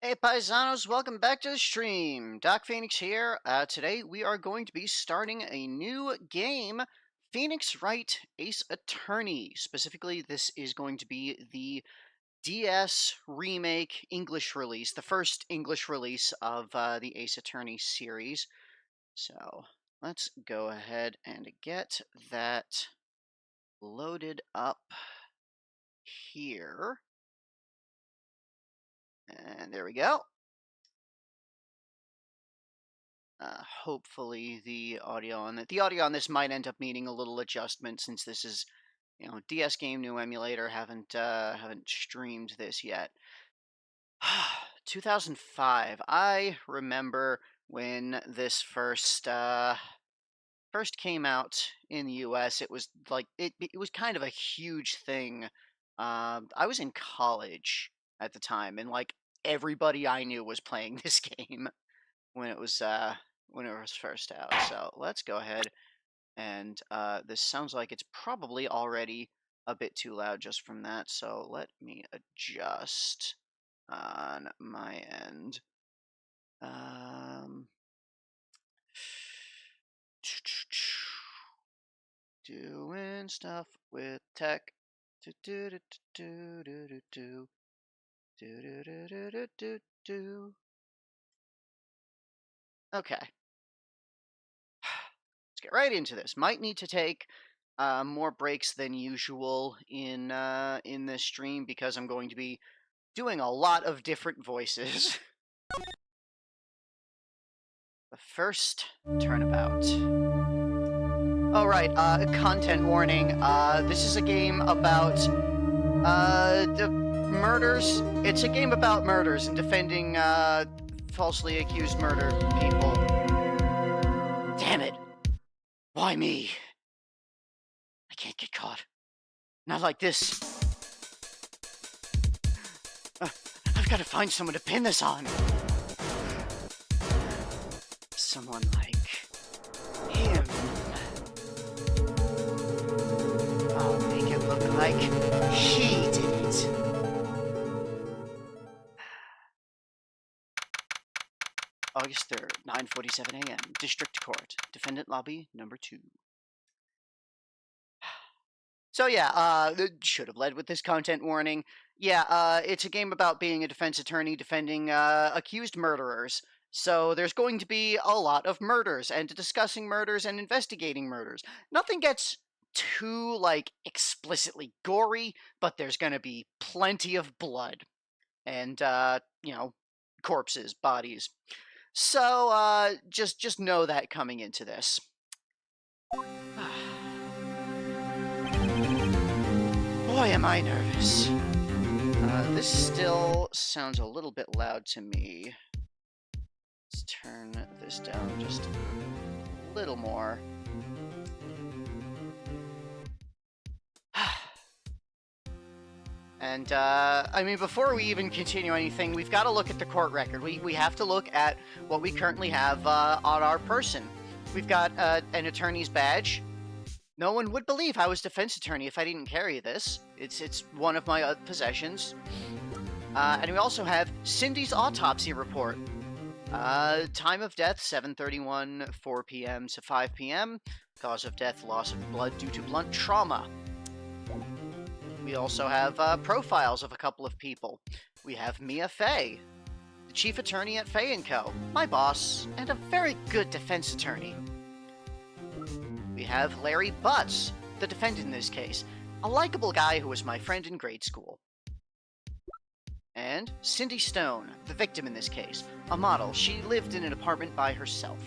Hey paisanos, welcome back to the stream. DocPhoenix here. Today we are going to be starting a new game, Phoenix Wright Ace Attorney. Specifically, this is going to be the DS remake English release, the first English release of the Ace Attorney series. So let's go ahead and get that loaded up here. And there we go. Hopefully the audio on this might end up needing a little adjustment since this is, DS game, new emulator. Haven't streamed this yet. 2005. I remember when this first came out in the US. It was like it was kind of a huge thing. I was in college at the time, and like everybody I knew was playing this game when it was first out. So let's go ahead and this sounds like it's probably already a bit too loud just from that. So let me adjust on my end. Doing stuff with tech. Do do do do do do do do do do do do do do. Okay. Let's get right into this. Might need to take more breaks than usual in this stream because I'm going to be doing a lot of different voices. The first turnabout. Oh right, content warning. This is a game about the murders. It's a game about murders and defending falsely accused murder people. Damn it! Why me? I can't get caught. Not like this. I've got to find someone to pin this on. Someone like him. I'll make it look like he did it. August 3rd, 9:47 a.m. District Court. Defendant Lobby number 2. So yeah, should have led with this content warning. Yeah, it's a game about being a defense attorney defending accused murderers. So there's going to be a lot of murders and discussing murders and investigating murders. Nothing gets too like explicitly gory, but there's going to be plenty of blood and corpses, bodies. So just know that coming into this. Boy, am I nervous. This still sounds a little bit loud to me. Let's turn this down just a little more. And, I mean, before we even continue anything, we've got to look at the court record. We have to look at what we currently have on our person. We've got an attorney's badge. No one would believe I was defense attorney if I didn't carry this. It's one of my possessions. And we also have Cindy's autopsy report. Time of death, 7:31, 4 p.m. to 5 p.m. Cause of death, loss of blood due to blunt trauma. We also have profiles of a couple of people. We have Mia Fey, the chief attorney at Fey & Co., my boss, and a very good defense attorney. We have Larry Butts, the defendant in this case, a likable guy who was my friend in grade school. And Cindy Stone, the victim in this case, a model. She lived in an apartment by herself.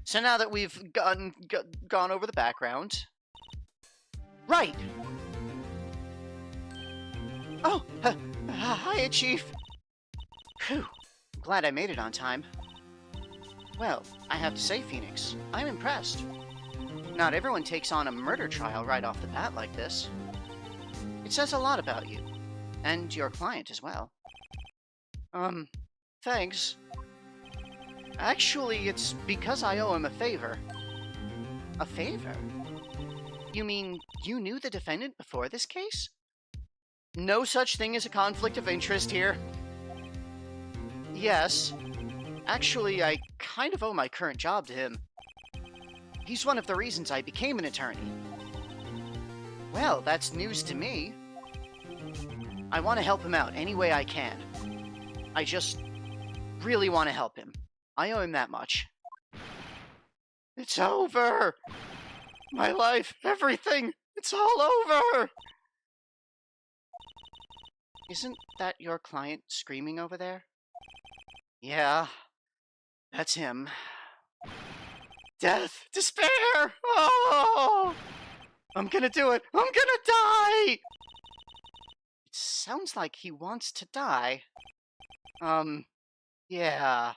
So now that we've gone over the background... Right! Oh, hiya, Chief. Whew, I'm glad I made it on time. Well, I have to say, Phoenix, I'm impressed. Not everyone takes on a murder trial right off the bat like this. It says a lot about you, and your client as well. Thanks. Actually, it's because I owe him a favor. A favor? You mean you knew the defendant before this case? No such thing as a conflict of interest here. Yes. Actually, I kind of owe my current job to him. He's one of the reasons I became an attorney. Well, that's news to me. I want to help him out any way I can. I just really want to help him. I owe him that much. It's over! My life, everything, it's all over! Isn't that your client screaming over there? Yeah, that's him. Death! Despair! Oh! I'm gonna do it! I'm gonna die! It sounds like he wants to die. Yeah.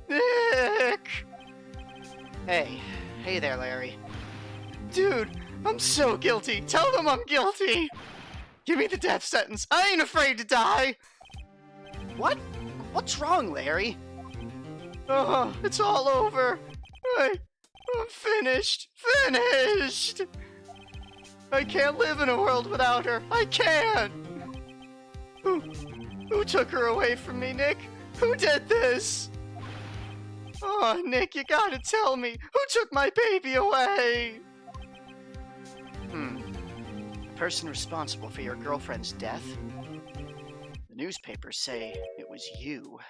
Nick! Hey there, Larry. Dude, I'm so guilty. Tell them I'm guilty. Give me the death sentence. I ain't afraid to die. What? What's wrong, Larry? Oh, it's all over. I'm finished. Finished! I can't live in a world without her. I can't! Who took her away from me, Nick? Who did this? Oh, Nick, you gotta tell me. Who took my baby away? The person responsible for your girlfriend's death? The newspapers say it was you.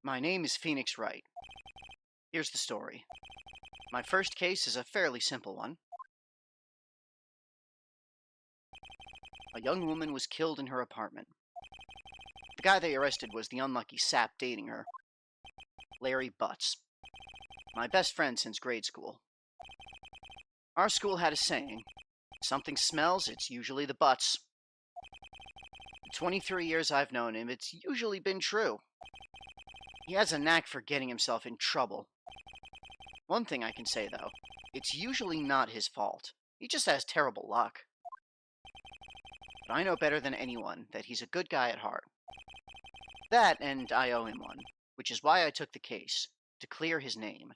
My name is Phoenix Wright. Here's the story. My first case is a fairly simple one. A young woman was killed in her apartment. The guy they arrested was the unlucky sap dating her, Larry Butts, my best friend since grade school. Our school had a saying, something smells, it's usually the Butts. The 23 years I've known him, it's usually been true. He has a knack for getting himself in trouble. One thing I can say, though, it's usually not his fault. He just has terrible luck. But I know better than anyone that he's a good guy at heart. That, and I owe him one, which is why I took the case, to clear his name.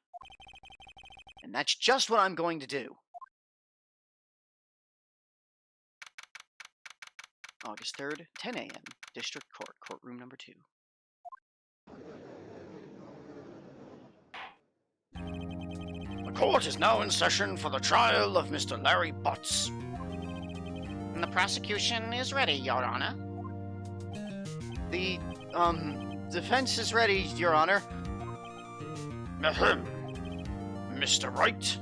And that's just what I'm going to do. August 3rd, 10 a.m., District Court, Courtroom Number 2. The court is now in session for the trial of Mr. Larry Butts. And the prosecution is ready, Your Honor. The, defense is ready, Your Honor. Ahem. Mr. Wright,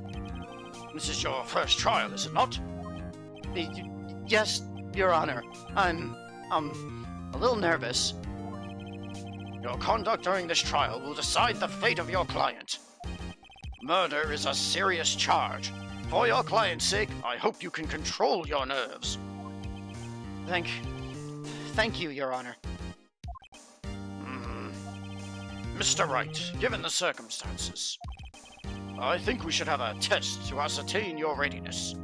this is your first trial, is it not? Yes, Your Honor. I'm a little nervous. Your conduct during this trial will decide the fate of your client. Murder is a serious charge. For your client's sake, I hope you can control your nerves. Thank you, Your Honor. Mr. Wright, given the circumstances, I think we should have a test to ascertain your readiness.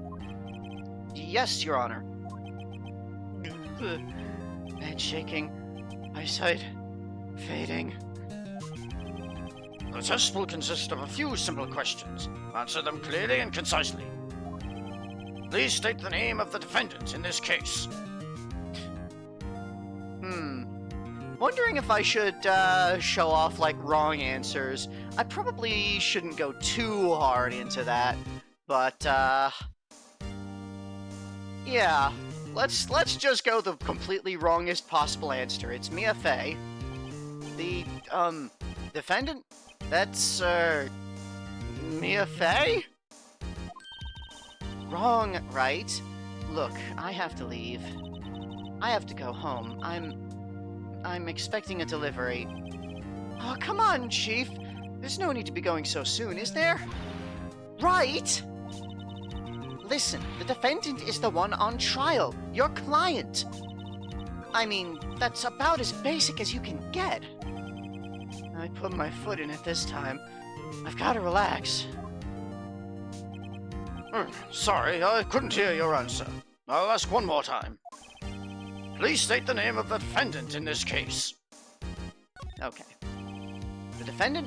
Yes, Your Honor. Head shaking, eyesight fading. The test will consist of a few simple questions. Answer them clearly and concisely. Please state the name of the defendant in this case. Wondering if I should show off like wrong answers. I probably shouldn't go too hard into that, but yeah, let's just go the completely wrongest possible answer. It's Mia Fey. The defendant? That's Mia Fey? Wrong, right? Look, I have to leave. I have to go home. I'm expecting a delivery. Oh, come on, Chief. There's no need to be going so soon, is there? Right? Listen, the defendant is the one on trial. Your client. I mean, that's about as basic as you can get. I put my foot in it this time. I've got to relax. Sorry, I couldn't hear your answer. I'll ask one more time. Please state the name of the defendant in this case. Okay. The defendant?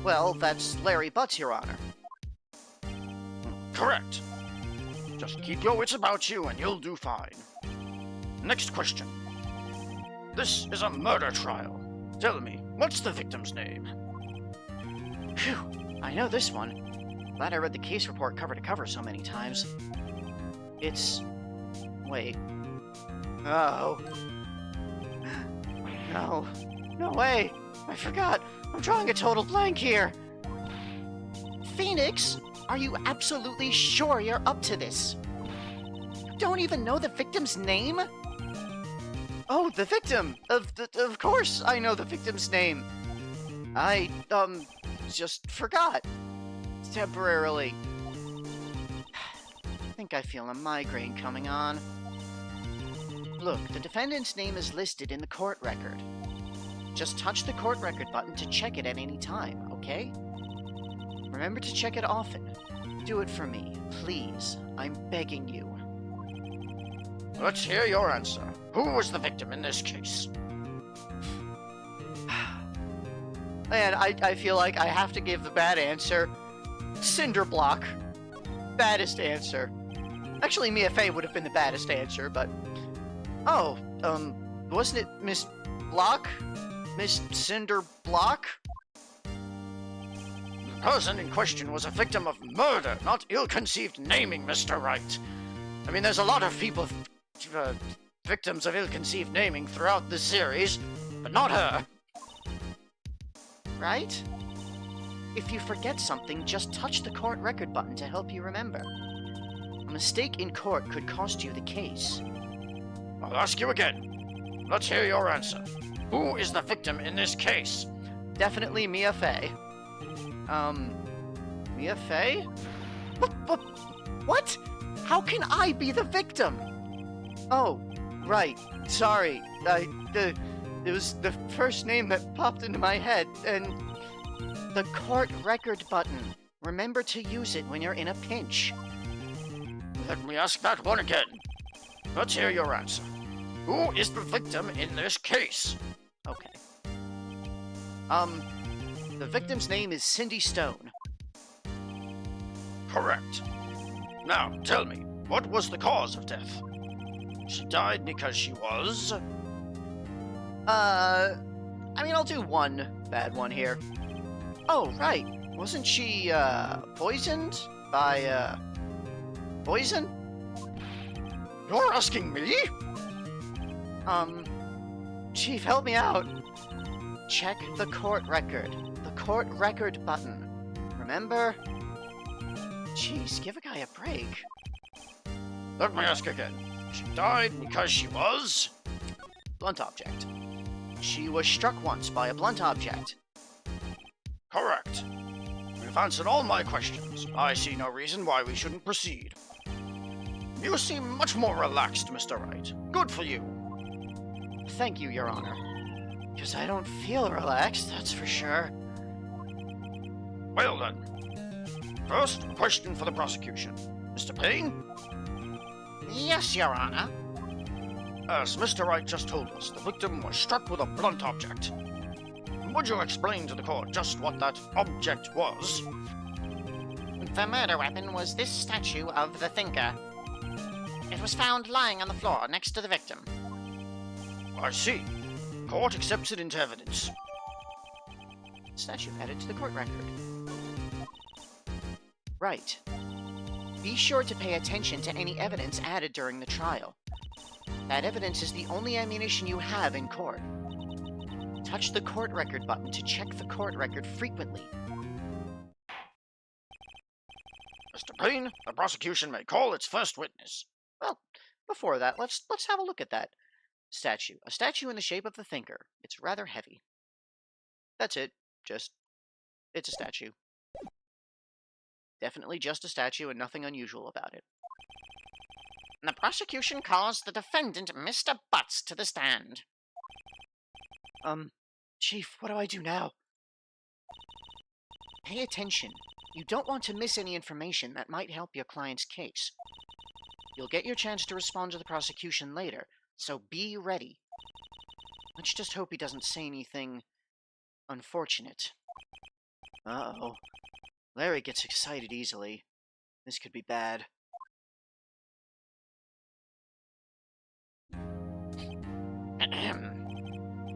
Well, that's Larry Butts, Your Honor. correct. Just keep your wits about you and you'll do fine. Next question. This is a murder trial. Tell me, what's the victim's name? Phew, I know this one. Glad I read the case report cover to cover so many times. It's... Wait. Oh. No. No way. I forgot. I'm drawing a total blank here. Phoenix, are you absolutely sure you're up to this? You don't even know the victim's name? Oh, the victim! Of course I know the victim's name. I, just forgot. Temporarily. I think I feel a migraine coming on. Look, the defendant's name is listed in the court record. Just touch the court record button to check it at any time, okay? Remember to check it often. Do it for me, please. I'm begging you. Let's hear your answer. Who was the victim in this case? Man, I feel like I have to give the bad answer. Cinder Block. Baddest answer. Actually, Mia Fey would have been the baddest answer, but... Oh, wasn't it Miss Block? Miss Cinder Block? The person in question was a victim of murder, not ill-conceived naming, Mr. Wright. I mean, there's a lot of people, victims of ill-conceived naming throughout this series, but not her. Right? If you forget something, just touch the court record button to help you remember. A mistake in court could cost you the case. I'll ask you again. Let's hear your answer. Who is the victim in this case? Definitely Mia Fey. Mia Fey? What? How can I be the victim? Oh, right. Sorry. It was the first name that popped into my head, and... The court record button. Remember to use it when you're in a pinch. Let me ask that one again. Let's hear your answer. Who is the victim in this case? Okay. The victim's name is Cindy Stone. Correct. Now, tell me, what was the cause of death? She died because she was... I mean, I'll do one bad one here. Oh, right. Wasn't she, poisoned by, poison? You're asking me? Chief, help me out. Check the court record. The court record button. Remember? Jeez, give a guy a break. Let me ask again. She died because she was... Blunt object. She was struck once by a blunt object. Correct. You've answered all my questions. I see no reason why we shouldn't proceed. You seem much more relaxed, Mr. Wright. Good for you. Thank you, Your Honor. Because I don't feel relaxed, that's for sure. Well then. First, a question for the prosecution. Mr. Payne? Yes, Your Honor. As Mr. Wright just told us, the victim was struck with a blunt object. Would you explain to the court just what that object was? The murder weapon was this statue of the Thinker. It was found lying on the floor next to the victim. I see. Court accepts it into evidence. Statue added to the court record. Right. Be sure to pay attention to any evidence added during the trial. That evidence is the only ammunition you have in court. Touch the court record button to check the court record frequently. Mr. Payne, the prosecution may call its first witness. Well, before that, let's have a look at that statue. A statue in the shape of the Thinker. It's rather heavy. That's it. It's a statue. Definitely just a statue and nothing unusual about it. The prosecution calls the defendant Mr. Butts to the stand. Chief, what do I do now? Pay attention. You don't want to miss any information that might help your client's case. You'll get your chance to respond to the prosecution later, so be ready. Let's just hope he doesn't say anything unfortunate. Uh-oh. Larry gets excited easily. This could be bad.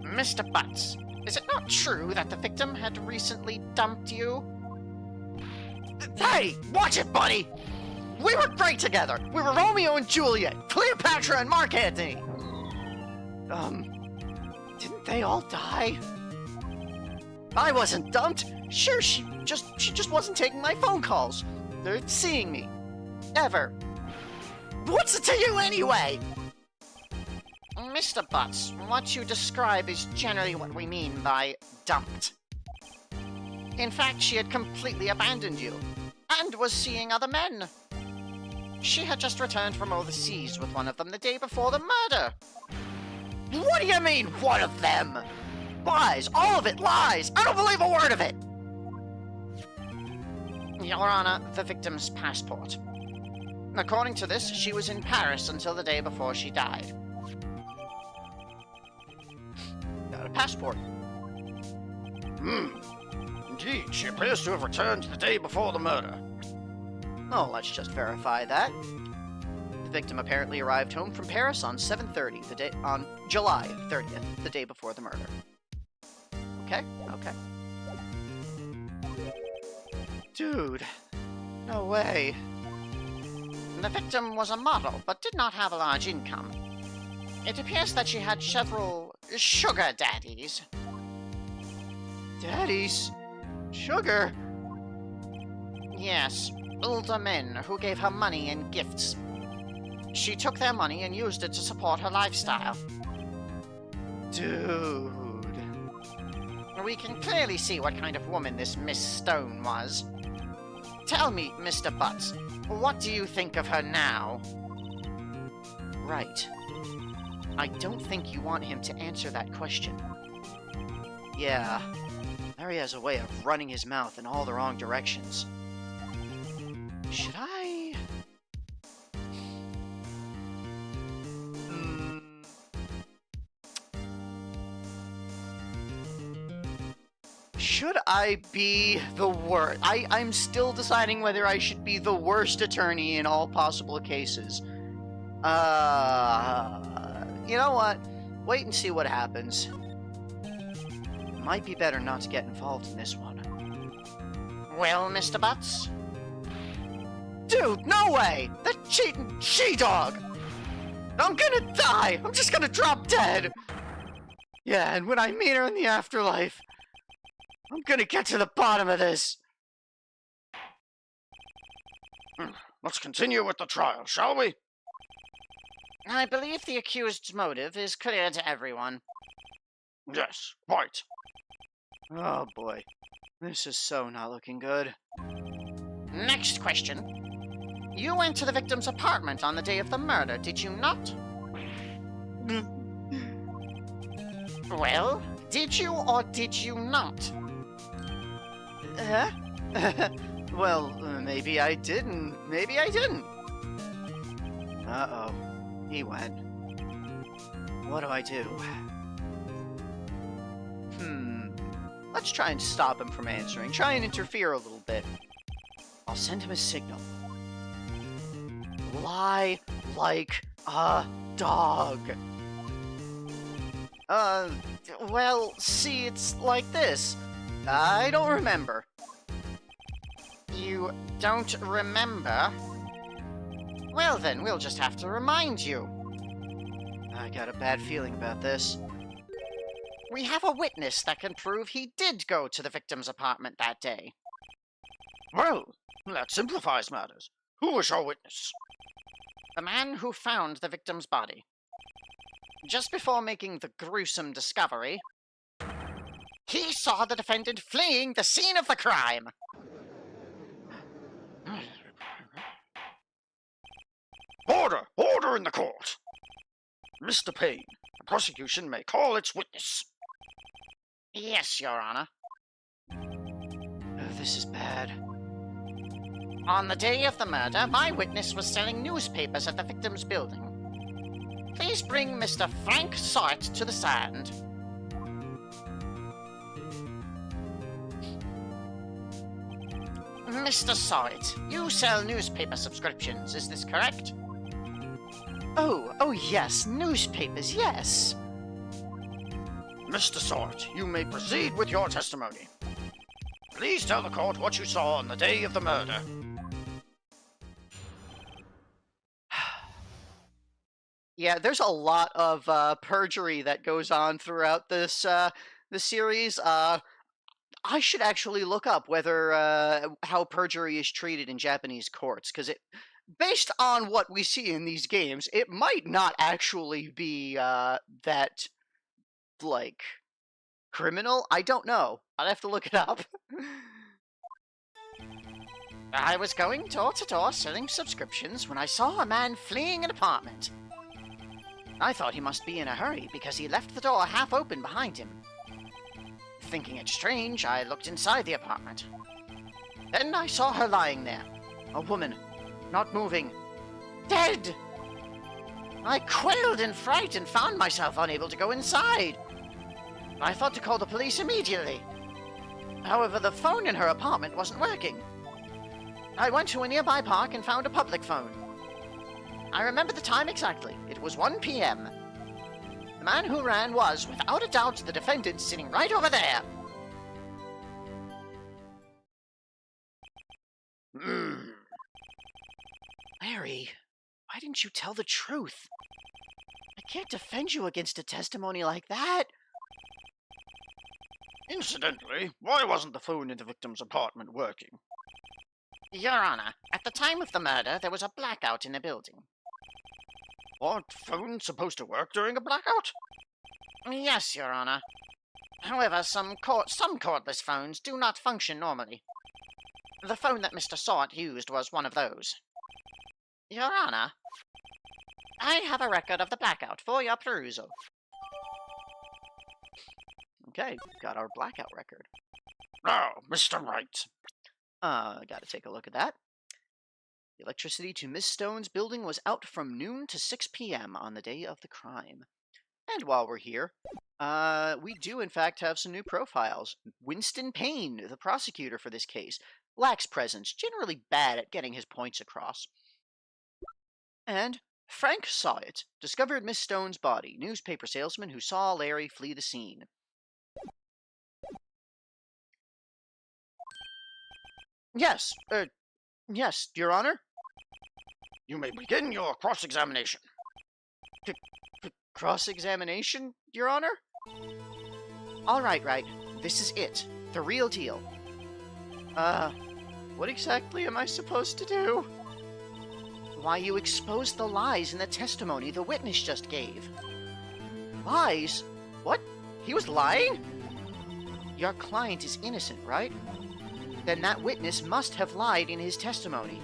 Mr. Butts, is it not true that the victim had recently dumped you? Hey, watch it, buddy! We were great together! We were Romeo and Juliet, Cleopatra and Mark Antony! Didn't they all die? I wasn't dumped! Sure, she just wasn't taking my phone calls. They're seeing me. Ever. What's it to you anyway? Mr. Butts, what you describe is generally what we mean by dumped. In fact, she had completely abandoned you, and was seeing other men. She had just returned from overseas with one of them the day before the murder. What do you mean, one of them? Lies! All of it lies! I don't believe a word of it! Your Honor, the victim's passport. According to this, she was in Paris until the day before she died. Got a passport. Indeed, she appears to have returned the day before the murder. Oh, let's just verify that. The victim apparently arrived home from Paris on 7:30, on July 30th, the day before the murder. Okay. Dude, no way. The victim was a model, but did not have a large income. It appears that she had several sugar daddies. Daddies? Sugar? Yes, older men who gave her money and gifts. She took their money and used it to support her lifestyle. Dude. We can clearly see what kind of woman this Miss Stone was. Tell me, Mr. Butts, what do you think of her now? Right. I don't think you want him to answer that question. Yeah, Larry has a way of running his mouth in all the wrong directions. Should I... Should I be the worst? I'm still deciding whether I should be the worst attorney in all possible cases. You know what? Wait and see what happens. Might be better not to get involved in this one. Well, Mr. Butts? Dude, no way! That cheating she-dog! I'm gonna die! I'm just gonna drop dead! Yeah, and when I meet her in the afterlife, I'm gonna get to the bottom of this! Let's continue with the trial, shall we? I believe the accused's motive is clear to everyone. Yes, quite. Oh boy. This is so not looking good. Next question. You went to the victim's apartment on the day of the murder, did you not? Well, did you or did you not? Huh? Well, maybe I didn't. Maybe I didn't. Uh-oh. He went. What do I do? Let's try and stop him from answering. Try and interfere a little bit. I'll send him a signal. Lie like a dog. Well, see, it's like this. I don't remember. You don't remember? Well then, we'll just have to remind you. I got a bad feeling about this. We have a witness that can prove he did go to the victim's apartment that day. Well, that simplifies matters. Who was your witness? The man who found the victim's body. Just before making the gruesome discovery, he saw the defendant fleeing the scene of the crime. Order! Order in the court! Mr. Payne, the prosecution may call its witness. Yes, Your Honor. Oh, this is bad. On the day of the murder, my witness was selling newspapers at the victim's building. Please bring Mr. Frank Sart to the stand. Mr. Sawit, you sell newspaper subscriptions, is this correct? Oh, yes, newspapers, yes. Mr. Sort, you may proceed with your testimony. Please tell the court what you saw on the day of the murder. Yeah, there's a lot of perjury that goes on throughout this series. I should actually look up whether how perjury is treated in Japanese courts, because based on what we see in these games, it might not actually be that like criminal. I don't know. I'd have to look it up. I was going door to door selling subscriptions when I saw a man fleeing an apartment. I thought he must be in a hurry because he left the door half open behind him. Thinking it strange, I looked inside the apartment. Then I saw her lying there. A woman, not moving. Dead! I quailed in fright and found myself unable to go inside. I thought to call the police immediately. However, the phone in her apartment wasn't working. I went to a nearby park and found a public phone. I remember the time exactly. It was 1 p.m. The man who ran was, without a doubt, the defendant sitting right over there. Larry, why didn't you tell the truth? I can't defend you against a testimony like that. Incidentally, why wasn't the phone in the victim's apartment working? Your Honor, at the time of the murder, there was a blackout in the building. Aren't phones supposed to work during a blackout? Yes, Your Honor. However, some cordless phones do not function normally. The phone that Mr. Sort used was one of those. Your Honor, I have a record of the blackout for your perusal. Okay, got our blackout record. Now, Mr. Wright. Gotta take a look at that. The electricity to Miss Stone's building was out from noon to 6 p.m. on the day of the crime. And while we're here, we do in fact have some new profiles. Winston Payne, the prosecutor for this case, lacks presence, generally bad at getting his points across. And Frank Sawit, discovered Miss Stone's body, newspaper salesman who saw Larry flee the scene. Yes, yes, Your Honor. You may begin your cross-examination. Cross-examination, Your Honor? All right, Wright. This is it. The real deal. What exactly am I supposed to do? Why, you exposed the lies in the testimony the witness just gave. Lies? What? He was lying? Your client is innocent, right? Then that witness must have lied in his testimony.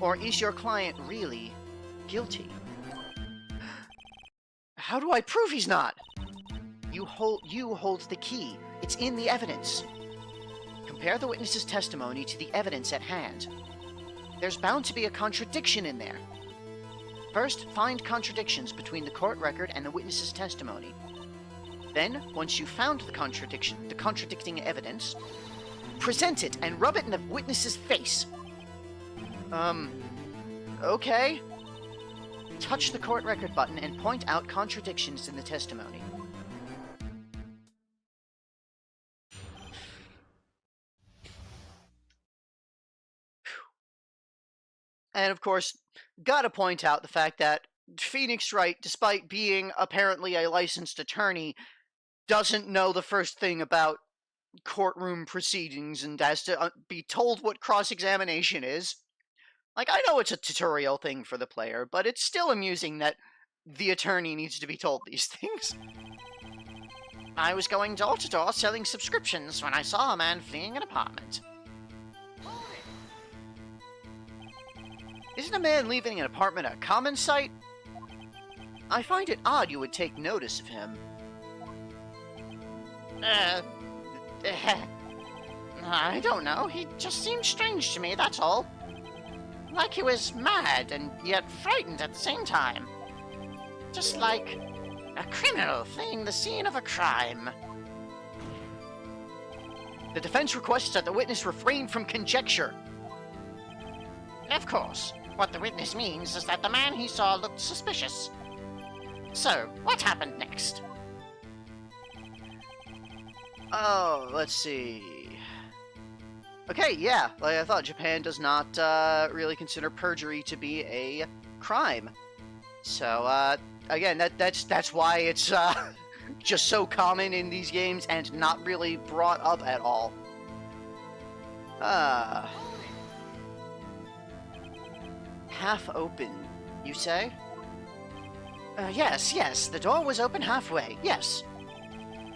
Or is your client really guilty? How do I prove he's not? You hold the key. It's in the evidence. Compare the witness's testimony to the evidence at hand. There's bound to be a contradiction in there. First, find contradictions between the court record and the witness's testimony. Then, once you've found the contradicting evidence, present it and rub it in the witness's face. Okay. Touch the court record button and point out contradictions in the testimony. And of course, gotta point out the fact that Phoenix Wright, despite being apparently a licensed attorney, doesn't know the first thing about courtroom proceedings and has to be told what cross-examination is. Like, I know it's a tutorial thing for the player, but it's still amusing that the attorney needs to be told these things. I was going door to door selling subscriptions when I saw a man fleeing an apartment. Isn't a man leaving an apartment a common sight? I find it odd you would take notice of him. I don't know. He just seemed strange to me, that's all. Like he was mad and yet frightened at the same time. Just like a criminal fleeing the scene of a crime. The defense requests that the witness refrain from conjecture. Of course. What the witness means is that the man he saw looked suspicious. So, what happened next? Oh, let's see. Okay, yeah, like I thought, Japan does not really consider perjury to be a crime. So, again, that's why it's just so common in these games and not really brought up at all. Half open, you say? Yes, the door was open halfway, yes.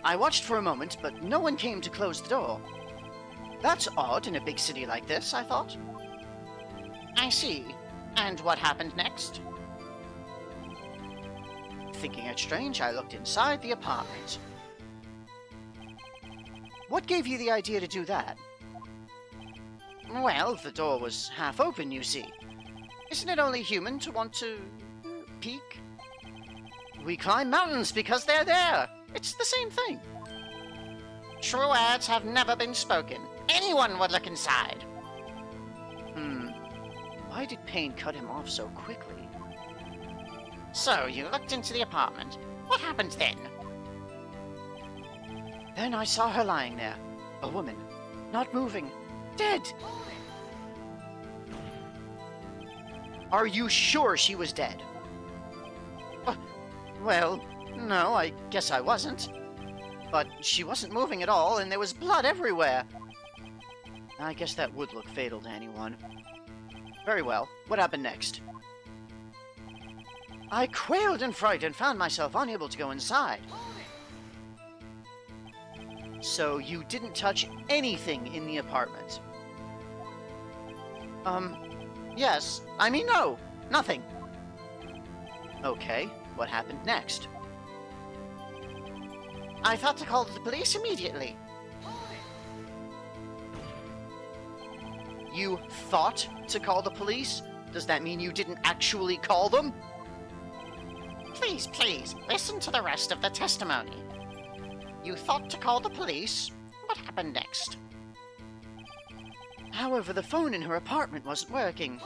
I watched for a moment, but no one came to close the door. That's odd in a big city like this, I thought. I see. And what happened next? Thinking it strange, I looked inside the apartment. What gave you the idea to do that? Well, the door was half open, you see. Isn't it only human to want to peek? We climb mountains because they're there. It's the same thing. True words have never been spoken. Anyone would look inside. Why did Payne cut him off so quickly? So, you looked into the apartment. What happened then? Then I saw her lying there. A woman. Not moving. Dead. Are you sure she was dead? Well, no, I guess I wasn't. But she wasn't moving at all, and there was blood everywhere. I guess that would look fatal to anyone. Very well. What happened next? I quailed in fright and found myself unable to go inside. So you didn't touch anything in the apartment? Yes. I mean, no. Nothing. Okay. What happened next? I thought to call the police immediately. You thought to call the police? Does that mean you didn't actually call them? Please, listen to the rest of the testimony. You thought to call the police. What happened next? However, the phone in her apartment wasn't working.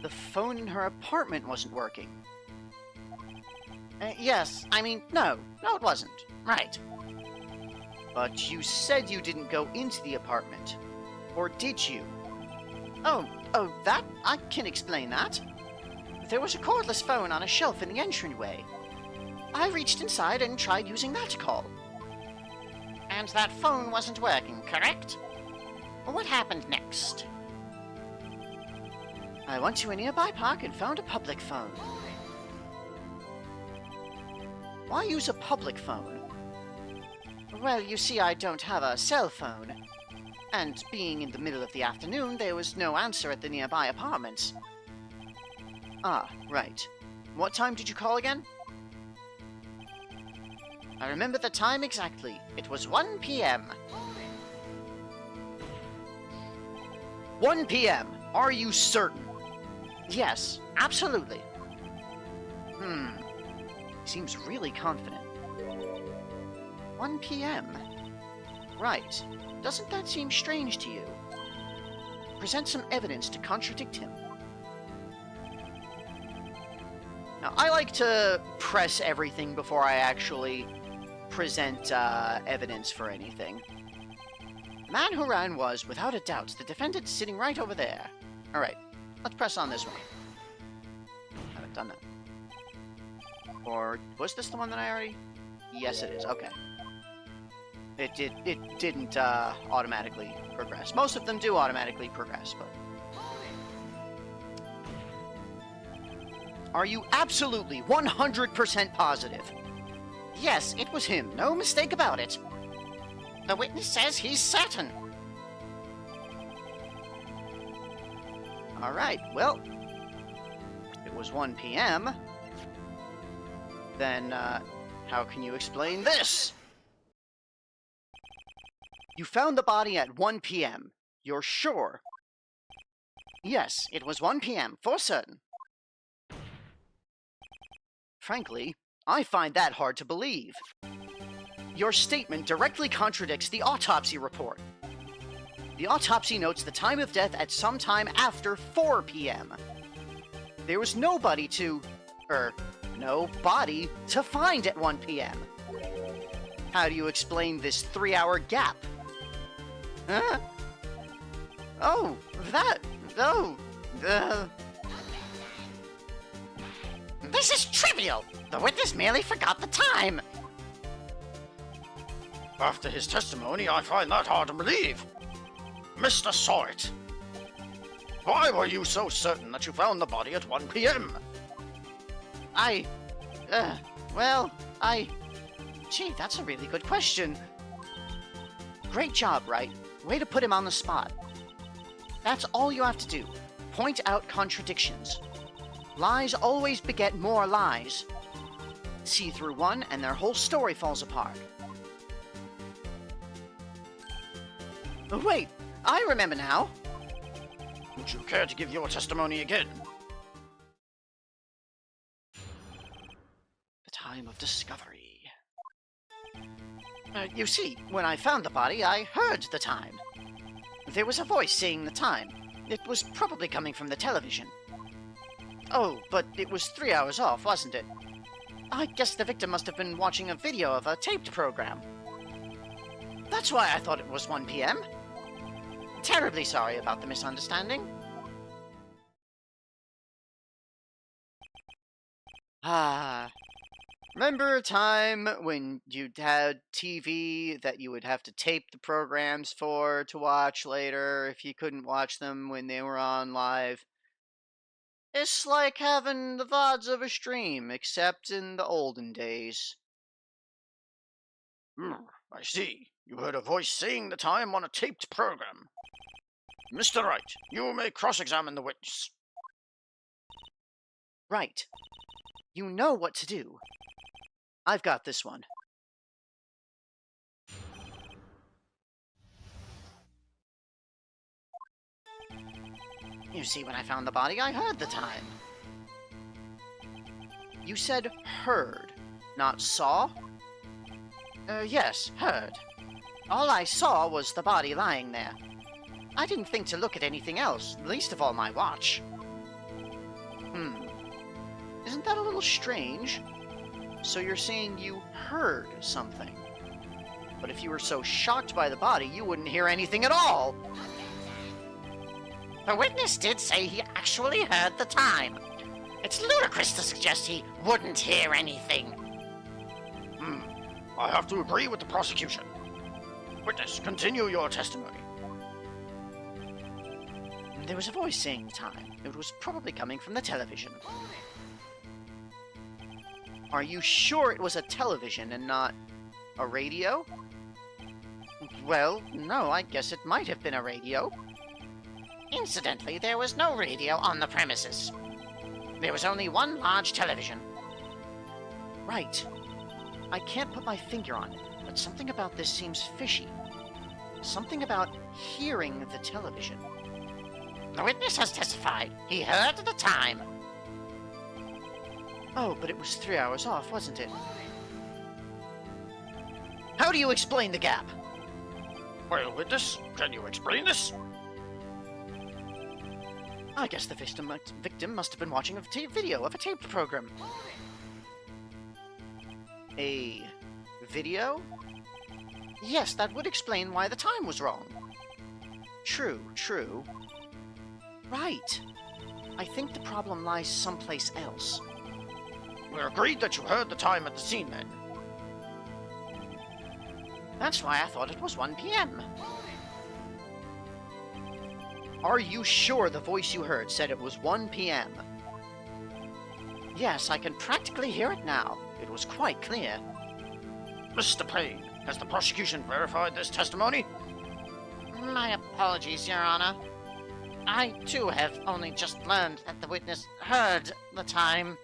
The phone in her apartment wasn't working. Yes, I mean, no, it wasn't. Right. But you said you didn't go into the apartment. Or did you? Oh, that? I can explain that. There was a cordless phone on a shelf in the entryway. I reached inside and tried using that to call. And that phone wasn't working, correct? What happened next? I went to a nearby park and found a public phone. Why use a public phone? Well, you see, I don't have a cell phone. And being in the middle of the afternoon, there was no answer at the nearby apartments. Ah, right. What time did you call again? I remember the time exactly. It was 1 p.m. 1 p.m. Are you certain? Yes, absolutely. Seems really confident. 1 p.m. Right. Doesn't that seem strange to you? Present some evidence to contradict him. Now, I like to press everything before I actually present evidence for anything. The man who ran was, without a doubt, the defendant sitting right over there. Alright, let's press on this one. Haven't done that. Or, was this the one that I already... Yes, it is. Okay. It didn't automatically progress. Most of them do automatically progress, but... Are you absolutely 100% positive? Yes, it was him. No mistake about it. The witness says he's certain. Alright, well... It was 1 p.m. Then, how can you explain this? You found the body at 1 p.m. You're sure? Yes, it was 1 p.m. for certain. Frankly, I find that hard to believe. your statement directly contradicts the autopsy report. The autopsy notes the time of death at some time after 4 p.m. There was no body to find at 1 p.m. How do you explain this 3-hour gap? Huh? Oh, This is trivial! The witness merely forgot the time! After his testimony, I find that hard to believe. Mr. Sort, why were you so certain that you found the body at 1 p.m.? Gee, that's a really good question. Great job, Wright. Way to put him on the spot. That's all you have to do. Point out contradictions. Lies always beget more lies. See through one, and their whole story falls apart. Oh, wait, I remember now. Would you care to give your testimony again? The time of discovery. You see, when I found the body, I heard the time. There was a voice saying the time. It was probably coming from the television. Oh, but it was 3 hours off, wasn't it? I guess the victim must have been watching a video of a taped program. That's why I thought it was 1 p.m. Terribly sorry about the misunderstanding. Remember a time when you'd had TV that you would have to tape the programs for to watch later if you couldn't watch them when they were on live? It's like having the VODs of a stream, except in the olden days. I see. You heard a voice saying the time on a taped program. Mr. Wright, you may cross-examine the witness. Right. You know what to do. I've got this one. You see, when I found the body, I heard the time. You said heard, not saw? Yes, heard. All I saw was the body lying there. I didn't think to look at anything else, least of all my watch. Isn't that a little strange? So you're saying you heard something. But if you were so shocked by the body, you wouldn't hear anything at all. The witness did say he actually heard the time. It's ludicrous to suggest he wouldn't hear anything. I have to agree with the prosecution. Witness, continue your testimony. There was a voice saying the time. It was probably coming from the television. Are you sure it was a television and not a radio? Well, no, I guess it might have been a radio. Incidentally, there was no radio on the premises. There was only one large television. Right. I can't put my finger on it, but something about this seems fishy. Something about hearing the television. The witness has testified. He heard the time. Oh, but it was 3 hours off, wasn't it? How do you explain the gap? Well, witness, can you explain this? I guess the victim must have been watching a video of a taped program. A video? Yes, that would explain why the time was wrong. True. Right. I think the problem lies someplace else. We're agreed that you heard the time at the scene, then. That's why I thought it was 1 p.m. Are you sure the voice you heard said it was 1 p.m.? Yes, I can practically hear it now. It was quite clear. Mr. Payne, has the prosecution verified this testimony? My apologies, Your Honor. I, too, have only just learned that the witness heard the time.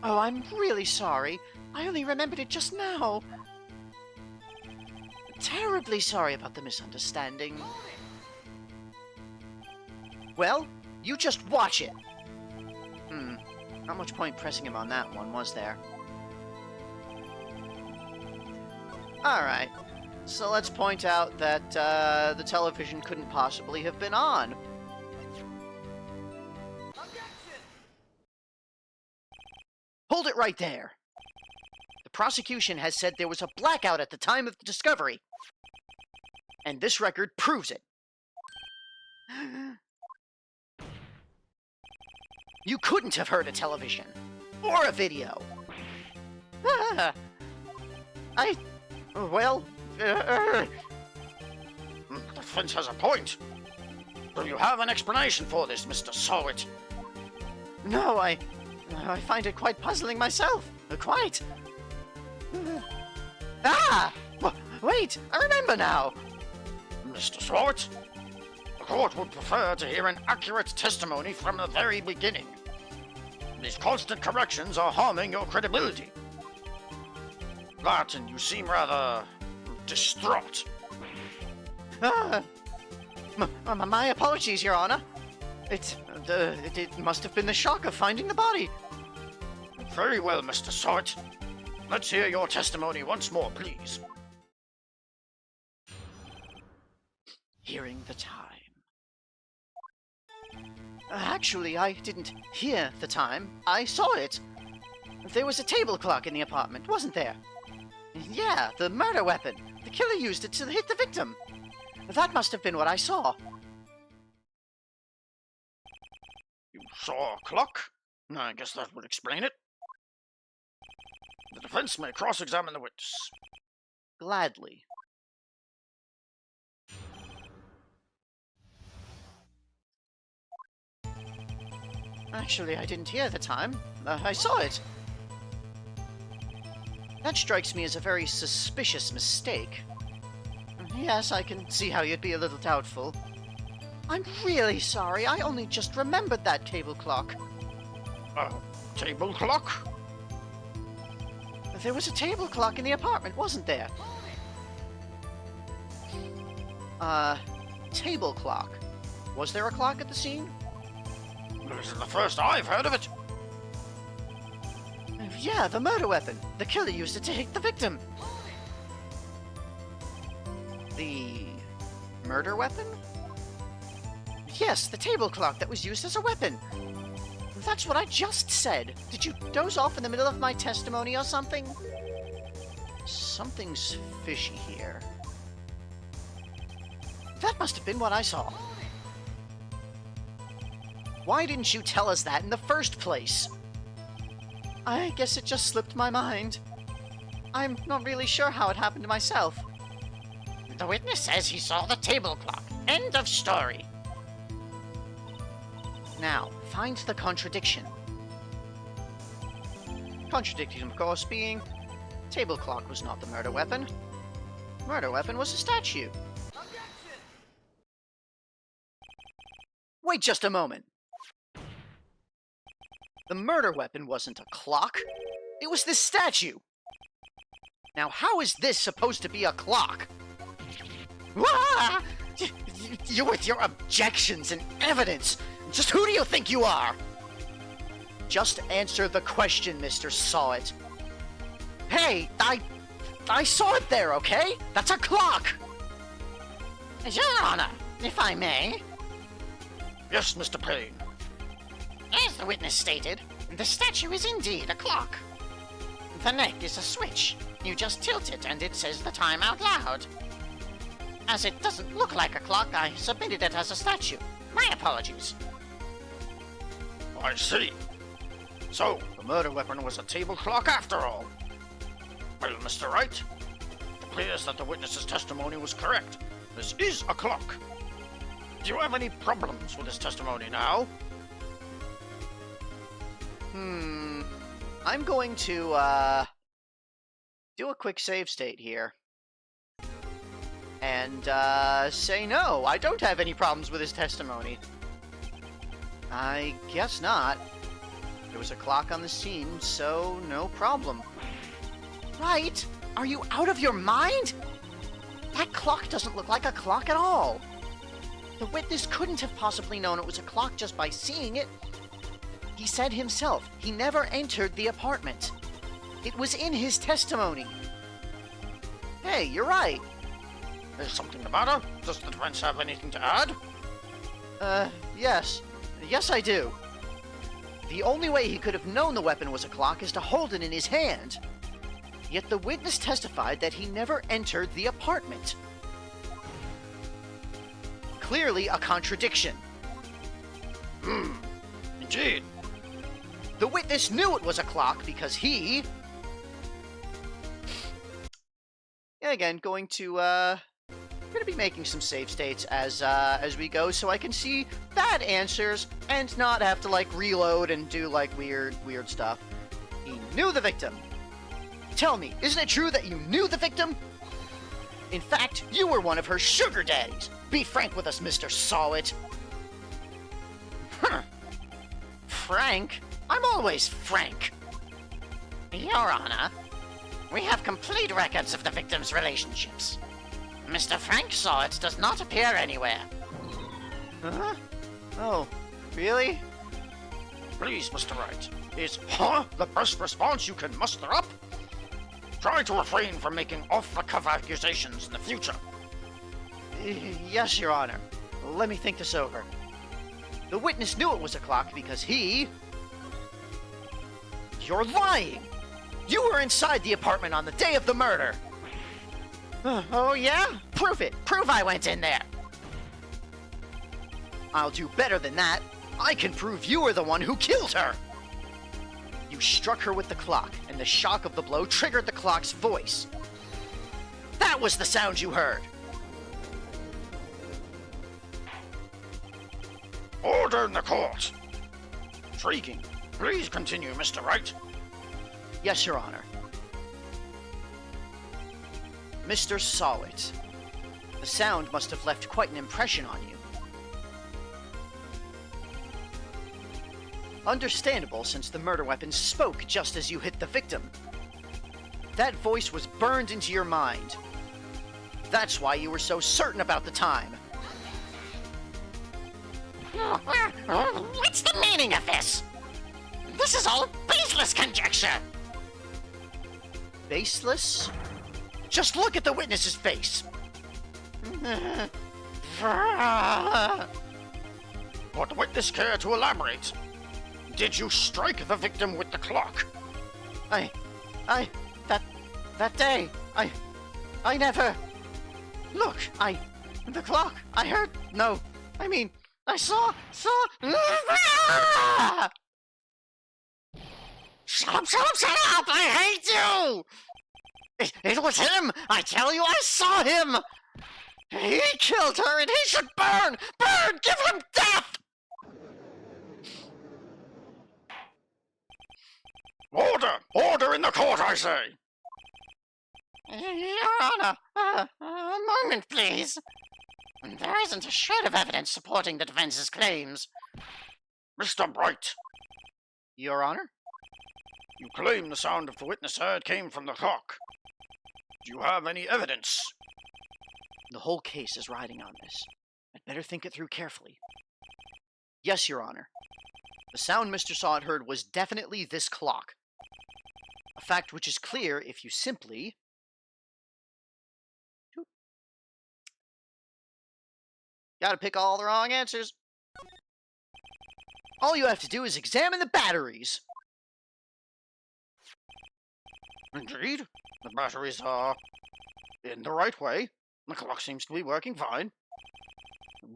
Oh, I'm really sorry. I only remembered it just now. Terribly sorry about the misunderstanding. Well, you just watch it. Not much point pressing him on that one, was there? Alright, so let's point out that the television couldn't possibly have been on. Hold it right there. The prosecution has said there was a blackout at the time of the discovery. And this record proves it. You couldn't have heard a television. Or a video. Well... The defense has a point. Do you have an explanation for this, Mr. Sowit? No, I find it quite puzzling myself. Quite. Wait, I remember now. Mr. Sowit, the court would prefer to hear an accurate testimony from the very beginning. These constant corrections are harming your credibility. That, and you seem rather distraught. My apologies, Your Honor. It must have been the shock of finding the body. Very well, Mr. Sowit. Let's hear your testimony once more, please. Hearing the time. Actually, I didn't hear the time. I saw it. There was a table clock in the apartment, wasn't there? Yeah, the murder weapon. The killer used it to hit the victim. That must have been what I saw. You saw a clock? I guess that would explain it. The defense may cross-examine the witness. Gladly. Actually, I didn't hear the time. I saw it. That strikes me as a very suspicious mistake. Yes, I can see how you'd be a little doubtful. I'm really sorry. I only just remembered that table clock. Table clock? There was a table clock in the apartment, wasn't there? Table clock. Was there a clock at the scene? This is the first I've heard of it. Yeah, the murder weapon. The killer used it to hit the victim. The murder weapon? Yes, the table clock that was used as a weapon. That's what I just said. Did you doze off in the middle of my testimony or something? Something's fishy here. That must have been what I saw. Why didn't you tell us that in the first place? I guess it just slipped my mind. I'm not really sure how it happened myself. The witness says he saw the table clock. End of story. Now, find the contradiction. Contradiction, of course, being table clock was not the murder weapon. Murder weapon was a statue. Wait just a moment. The murder weapon wasn't a clock. It was this statue. Now, how is this supposed to be a clock? You with your objections and evidence. Just who do you think you are? Just answer the question, Mr. Sowit. Hey, I saw it there, okay? That's a clock! Your Honor, if I may. Yes, Mr. Payne. As the witness stated, the statue is indeed a clock. The neck is a switch. You just tilt it and it says the time out loud. As it doesn't look like a clock, I submitted it as a statue. My apologies. I see. So, the murder weapon was a table clock after all. Well, Mr. Wright, it appears that the witness's testimony was correct. This is a clock. Do you have any problems with his testimony now? I'm going to, do a quick save state here. And, say no, I don't have any problems with his testimony. I guess not. There was a clock on the scene, so no problem. Right? Are you out of your mind? That clock doesn't look like a clock at all. The witness couldn't have possibly known it was a clock just by seeing it. He said himself he never entered the apartment. It was in his testimony. Hey, you're right. Is something the matter? Does the defense have anything to add? Yes. Yes, I do. The only way he could have known the weapon was a clock is to hold it in his hand. Yet the witness testified that he never entered the apartment. Clearly a contradiction. Indeed. The witness knew it was a clock because he... Yeah, again, going to be making some save states as we go, so I can see bad answers and not have to like reload and do like weird stuff. He knew the victim. Tell me, isn't it true that you knew the victim? In fact, you were one of her sugar daddies. Be frank with us, Mr. Solid. Frank? I'm always frank. Your Honor, we have complete records of the victim's relationships. Mr. Frank saw it does not appear anywhere. Huh? Oh, really? Please, Mr. Wright. Is the best response you can muster up? Try to refrain from making off-the-cuff accusations in the future. Yes, Your Honor. Let me think this over. The witness knew it was a clock because he... You're lying! You were inside the apartment on the day of the murder! Oh, yeah? Prove it. Prove I went in there. I'll do better than that. I can prove you were the one who killed her! You struck her with the clock, and the shock of the blow triggered the clock's voice. That was the sound you heard! Order in the court! Intriguing. Please continue, Mr. Wright. Yes, Your Honor. Mr. Solid, the sound must have left quite an impression on you. Understandable, since the murder weapon spoke just as you hit the victim. That voice was burned into your mind. That's why you were so certain about the time. What's the meaning of this? This is all baseless conjecture. Baseless? Just look at the witness's face. Would the witness care to elaborate? Did you strike the victim with the clock? That day, I never... Look, the clock, I heard, no, I mean, I saw... Shut up, I hate you! It was him! I tell you, I saw him! He killed her and he should burn! Burn! Give him death! Order! Order in the court, I say! Your Honor, a moment, please. There isn't a shred of evidence supporting the defense's claims. Mr. Wright, Your Honor? you claim the sound of the witness heard came from the clock. Do you have any evidence? The whole case is riding on this. I'd better think it through carefully. Yes, Your Honor. The sound Mr. Sod heard was definitely this clock. A fact which is clear if you simply... Gotta pick all the wrong answers. All you have to do is examine the batteries. Indeed. The batteries are in the right way. The clock seems to be working fine.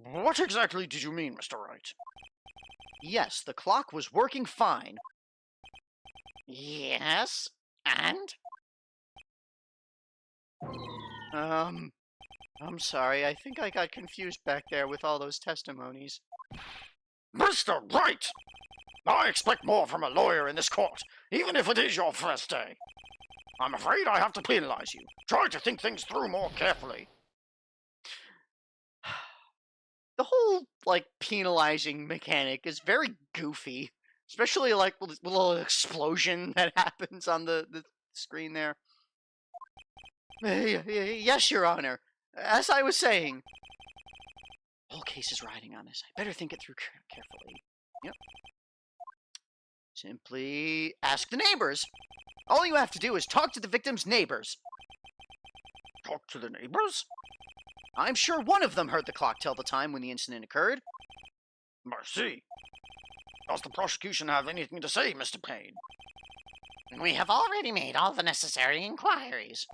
What exactly did you mean, Mr. Wright? Yes, the clock was working fine. Yes, and? I'm sorry. I think I got confused back there with all those testimonies. Mr. Wright! I expect more from a lawyer in this court, even if it is your first day. I'm afraid I have to penalize you. Try to think things through more carefully. The whole, like, penalizing mechanic is very goofy. Especially, like, with the little explosion that happens on the screen there. Yes, Your Honor. As I was saying, the whole case is riding on this. I better think it through carefully. Yep. Simply ask the neighbors. All you have to do is talk to the victim's neighbors. talk to the neighbors? I'm sure one of them heard the clock tell the time when the incident occurred. I see. Does the prosecution have anything to say, Mr. Payne? We have already made all the necessary inquiries.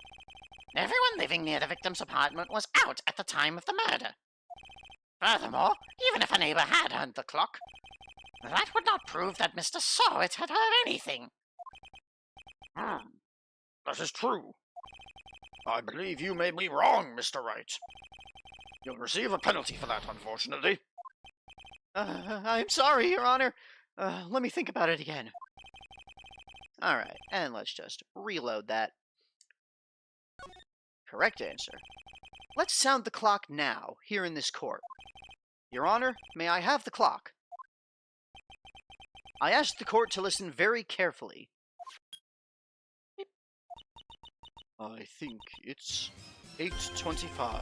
Everyone living near the victim's apartment was out at the time of the murder. Furthermore, even if a neighbor had heard the clock, that would not prove that Mr. Sawit had heard anything. That is true. I believe you may be wrong, Mr. Wright. You'll receive a penalty for that, unfortunately. I'm sorry, Your Honor. Let me think about it again. Alright, and let's just reload that. Correct answer. Let's sound the clock now, here in this court. Your Honor, may I have the clock? I ask the court to listen very carefully. I think it's 8:25.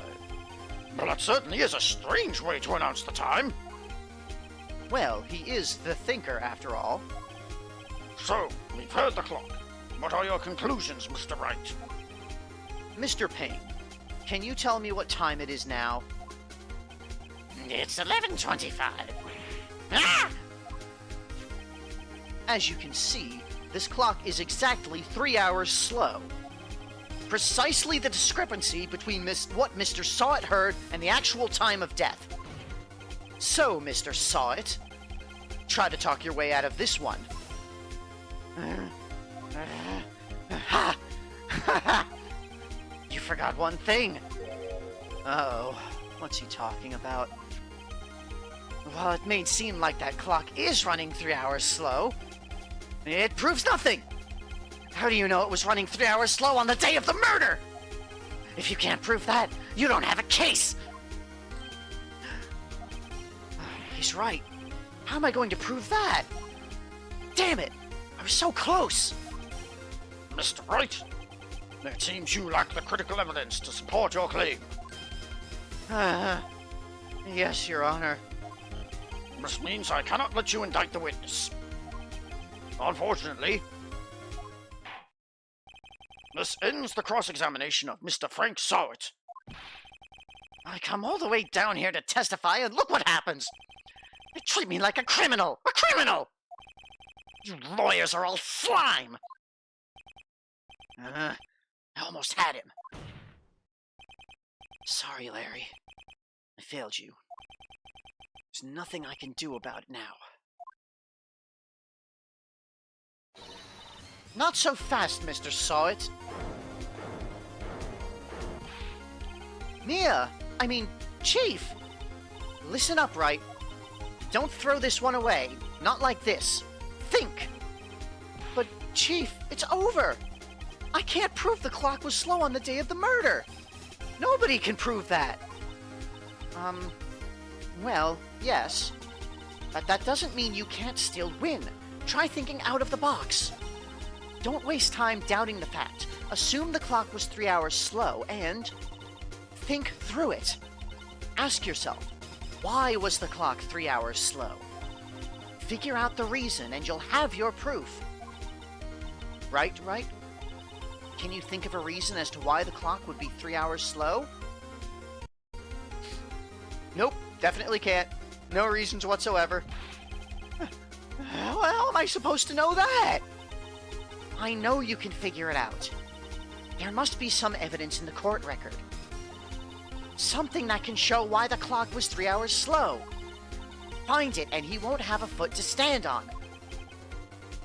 Well, that certainly is a strange way to announce the time. Well, he is the thinker, after all. So, we've heard the clock. What are your conclusions, Mr. Wright? Mr. Payne, can you tell me what time it is now? It's 11:25. Ah! As you can see, this clock is exactly 3 hours slow. Precisely the discrepancy between what Mr. Sawit heard and the actual time of death. So, Mr. Sawit, try to talk your way out of this one. You forgot one thing. Uh-oh, what's he talking about? Well, it may seem like that clock is running 3 hours slow. It proves nothing. How do you know it was running 3 hours slow on the day of the murder? If you can't prove that, you don't have a case. He's right. How am I going to prove that? Damn it! I was so close! Mr. Wright, it seems you lack the critical evidence to support your claim. Yes, Your Honor. This means I cannot let you indict the witness. Unfortunately, this ends the cross-examination of Mr. Frank Sawit. I come all the way down here to testify, and look what happens! They treat me like a criminal! A criminal! You lawyers are all slime! I almost had him. Sorry, Larry. I failed you. There's nothing I can do about it now. Not so fast, Mr. Sawit. Chief! Listen up, Wright. Don't throw this one away. Not like this. Think! But, Chief, it's over! I can't prove the clock was slow on the day of the murder! Nobody can prove that! Well, yes. But that doesn't mean you can't still win. Try thinking out of the box. Don't waste time doubting the fact. Assume the clock was 3 hours slow, and think through it. Ask yourself, why was the clock 3 hours slow? Figure out the reason, and you'll have your proof. Right? Can you think of a reason as to why the clock would be 3 hours slow? Nope, definitely can't. No reasons whatsoever. How am I supposed to know that? I know you can figure it out. There must be some evidence in the court record. Something that can show why the clock was 3 hours slow. Find it, and he won't have a foot to stand on.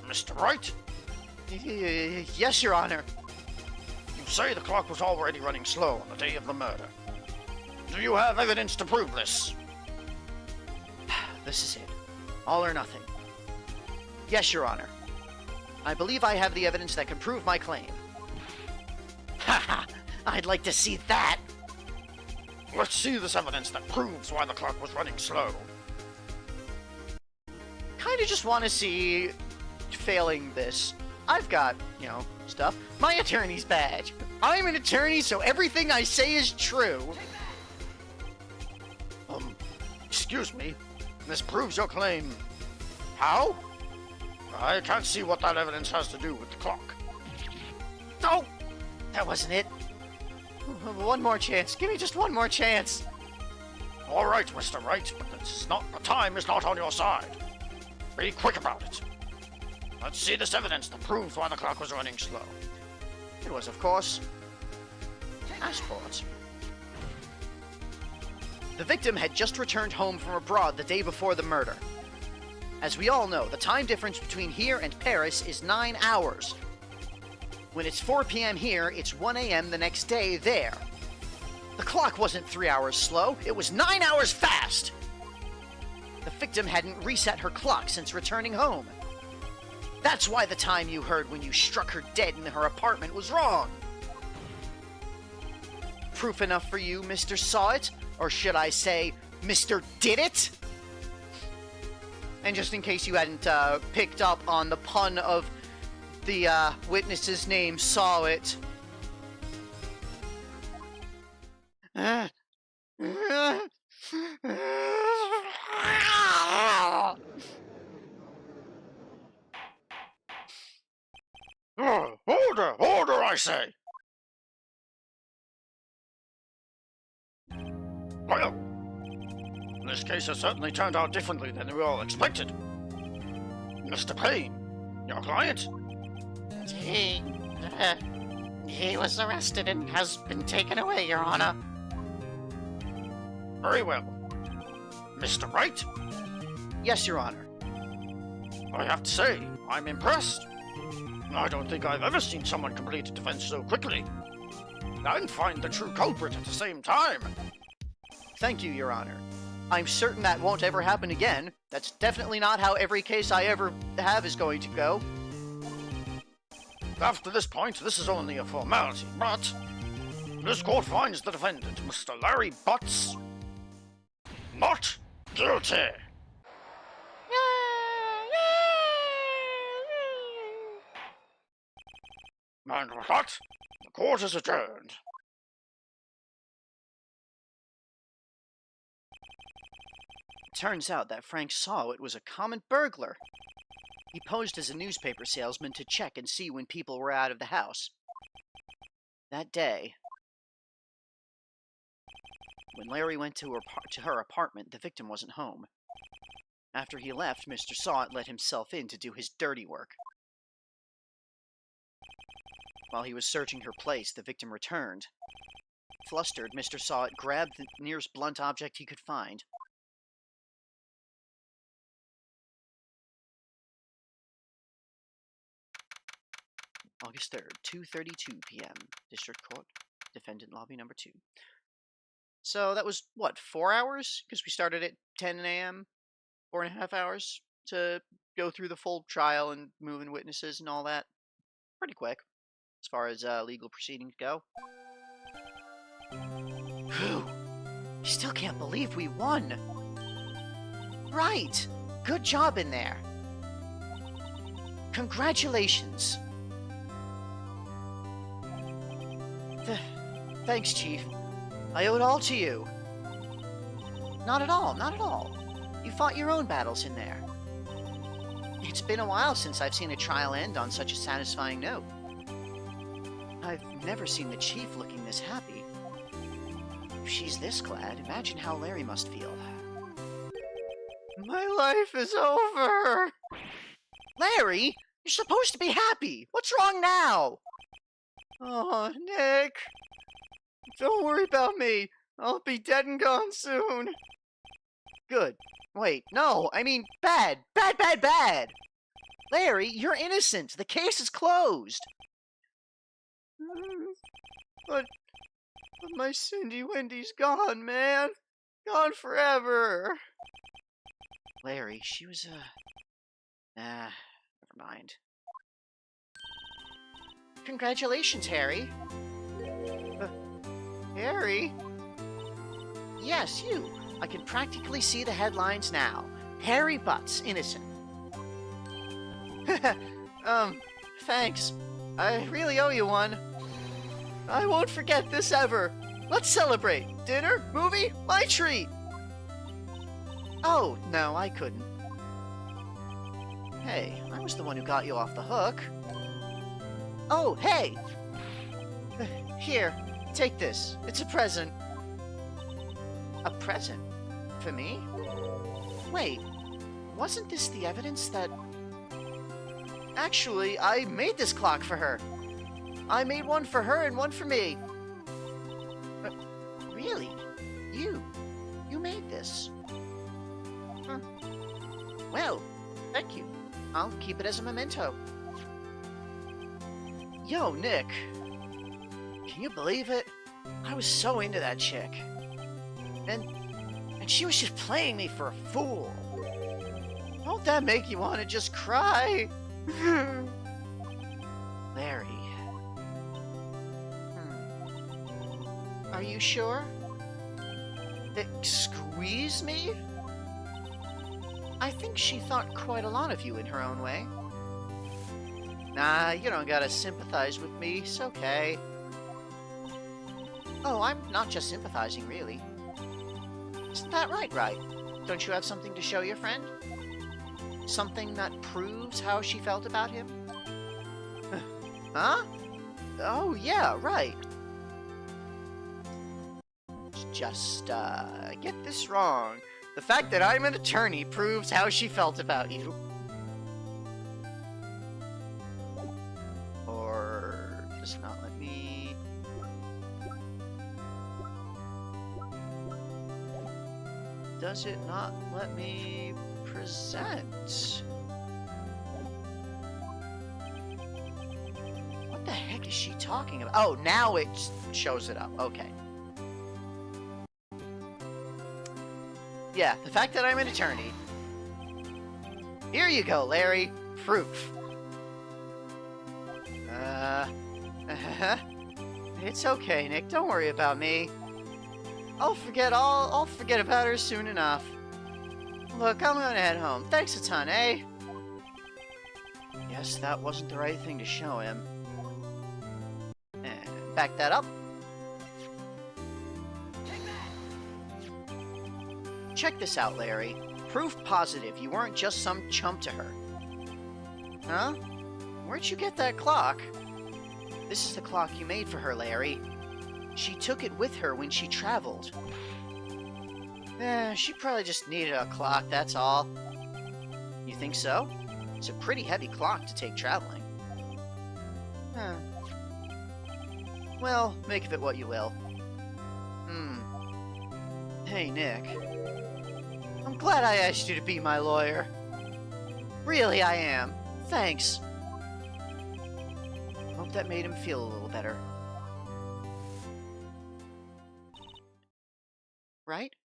Mr. Wright? Yes, Your Honor. You say the clock was already running slow on the day of the murder. Do you have evidence to prove this? This is it. All or nothing. Yes, Your Honor. I believe I have the evidence that can prove my claim. Haha! I'd like to see that! Let's see this evidence that proves why the clock was running slow. Kinda just want to see failing this. I've got, stuff. My attorney's badge. I'm an attorney, so everything I say is true. Excuse me. This proves your claim. How? I can't see what that evidence has to do with the clock. Oh! That wasn't it. One more chance. Give me just one more chance. All right, Mr. Wright, but the time is not on your side. Be quick about it. Let's see this evidence that proves why the clock was running slow. It was, of course, passports. The victim had just returned home from abroad the day before the murder. As we all know, the time difference between here and Paris is 9 hours. When it's 4 p.m. here, it's 1 a.m. the next day there. The clock wasn't 3 hours slow, it was 9 hours fast! The victim hadn't reset her clock since returning home. That's why the time you heard when you struck her dead in her apartment was wrong. Proof enough for you, Mr. Saw It? Or should I say, Mr. Did It? And just in case you hadn't picked up on the pun of the witness's name, Saw It. Order, I say! Well, this case has certainly turned out differently than we all expected. Mr. Payne, your client? He was arrested and has been taken away, Your Honor. Very well. Mr. Wright? Yes, Your Honor. I have to say, I'm impressed. I don't think I've ever seen someone complete a defense so quickly. And find the true culprit at the same time. Thank you, Your Honor. I'm certain that won't ever happen again. That's definitely not how every case I ever have is going to go. After this point, this is only a formality, but this court finds the defendant, Mr. Larry Butts, not guilty. And with that, the court is adjourned. Turns out that Frank Saw It was a common burglar. He posed as a newspaper salesman to check and see when people were out of the house. That day, when Larry went to her apartment, the victim wasn't home. After he left, Mr. Saw It let himself in to do his dirty work. While he was searching her place, the victim returned. Flustered, Mr. Saw It grabbed the nearest blunt object he could find. August 3rd, 2:32 p.m. District Court, Defendant Lobby Number 2. So that was, what, 4 hours? Because we started at 10 a.m., 4.5 hours to go through the full trial and move in witnesses and all that. Pretty quick, as far as legal proceedings go. Whew. I still can't believe we won. Right. Good job in there. Congratulations. Thanks, Chief. I owe it all to you. Not at all, not at all. You fought your own battles in there. It's been a while since I've seen a trial end on such a satisfying note. I've never seen the Chief looking this happy. If she's this glad, imagine how Larry must feel. My life is over! Larry, you're supposed to be happy! What's wrong now? Oh, Nick. Don't worry about me. I'll be dead and gone soon. Good. Wait, no, I mean bad. Bad, bad, bad. Larry, you're innocent. The case is closed. But my Cindy Wendy's gone, man. Gone forever. Larry, she was, never mind. Congratulations, Harry. Harry? Yes, you. I can practically see the headlines now. Harry Butts, innocent. Thanks. I really owe you one. I won't forget this ever. Let's celebrate. Dinner? Movie? My treat. Oh, no, I couldn't. Hey, I was the one who got you off the hook. Oh, hey! Here, Take this. It's a present. A present? For me? Wait, wasn't this the evidence that... Actually, I made this clock for her. I made one for her and one for me. Really? You made this? Huh. Well, thank you. I'll keep it as a memento. Yo, Nick. Can you believe it? I was so into that chick. And she was just playing me for a fool. Won't that make you want to just cry? Larry. Are you sure? Squeeze me? I think she thought quite a lot of you in her own way. Nah, you don't gotta sympathize with me. It's okay. Oh, I'm not just sympathizing, really. Isn't that right, Wright? Don't you have something to show your friend? Something that proves how she felt about him? Huh? Oh, yeah, right. Just, get this wrong. The fact that I'm an attorney proves how she felt about you. Or does not let me... Does it not let me present? What the heck is she talking about? Oh, now it shows it up. Okay. Yeah, the fact that I'm an attorney. Here you go, Larry. Proof. It's okay, Nick. Don't worry about me. I'll forget about her soon enough. Look, I'm gonna head home. Thanks a ton, eh? Guess that wasn't the right thing to show him. And back that up. Check this out, Larry. Proof positive you weren't just some chump to her. Huh? Where'd you get that clock? This is the clock you made for her, Larry. She took it with her when she traveled. She probably just needed a clock, that's all. You think so? It's a pretty heavy clock to take traveling. Huh. Well, make of it what you will. Hey, Nick. I'm glad I asked you to be my lawyer. Really, I am. Thanks. Hope that made him feel a little better. Right?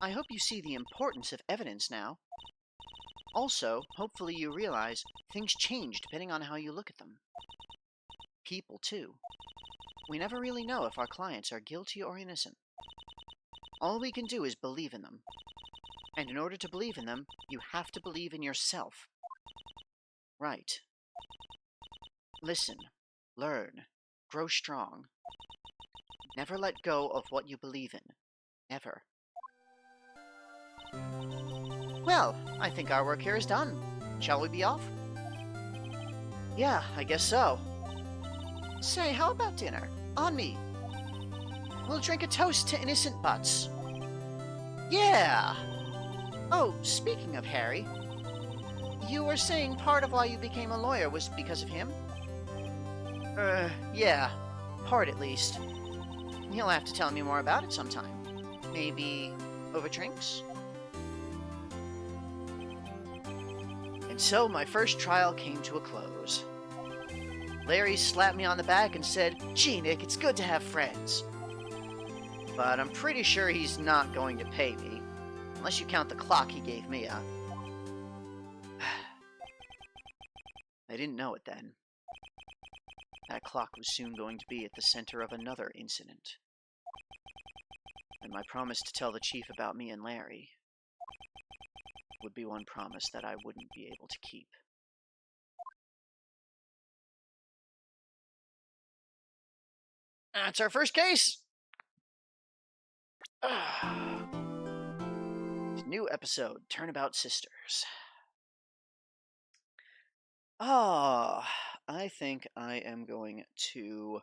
I hope you see the importance of evidence now. Also, hopefully you realize things change depending on how you look at them. People, too. We never really know if our clients are guilty or innocent. All we can do is believe in them. And in order to believe in them, you have to believe in yourself. Right. Listen, learn, grow strong. Never let go of what you believe in. Ever. Well, I think our work here is done. Shall we be off? Yeah, I guess so. Say, how about dinner? On me. We'll drink a toast to innocent butts. Yeah! Oh, speaking of Harry, you were saying part of why you became a lawyer was because of him? Yeah. Part at least. You'll have to tell me more about it sometime. Maybe over drinks? And so my first trial came to a close. Larry slapped me on the back and said, "Gee, Nick, it's good to have friends." But I'm pretty sure he's not going to pay me. Unless you count the clock he gave me, I didn't know it then. That clock was soon going to be at the center of another incident. And my promise to tell the chief about me and Larry would be one promise that I wouldn't be able to keep. That's our first case! New episode, Turnabout Sisters. I think I am going to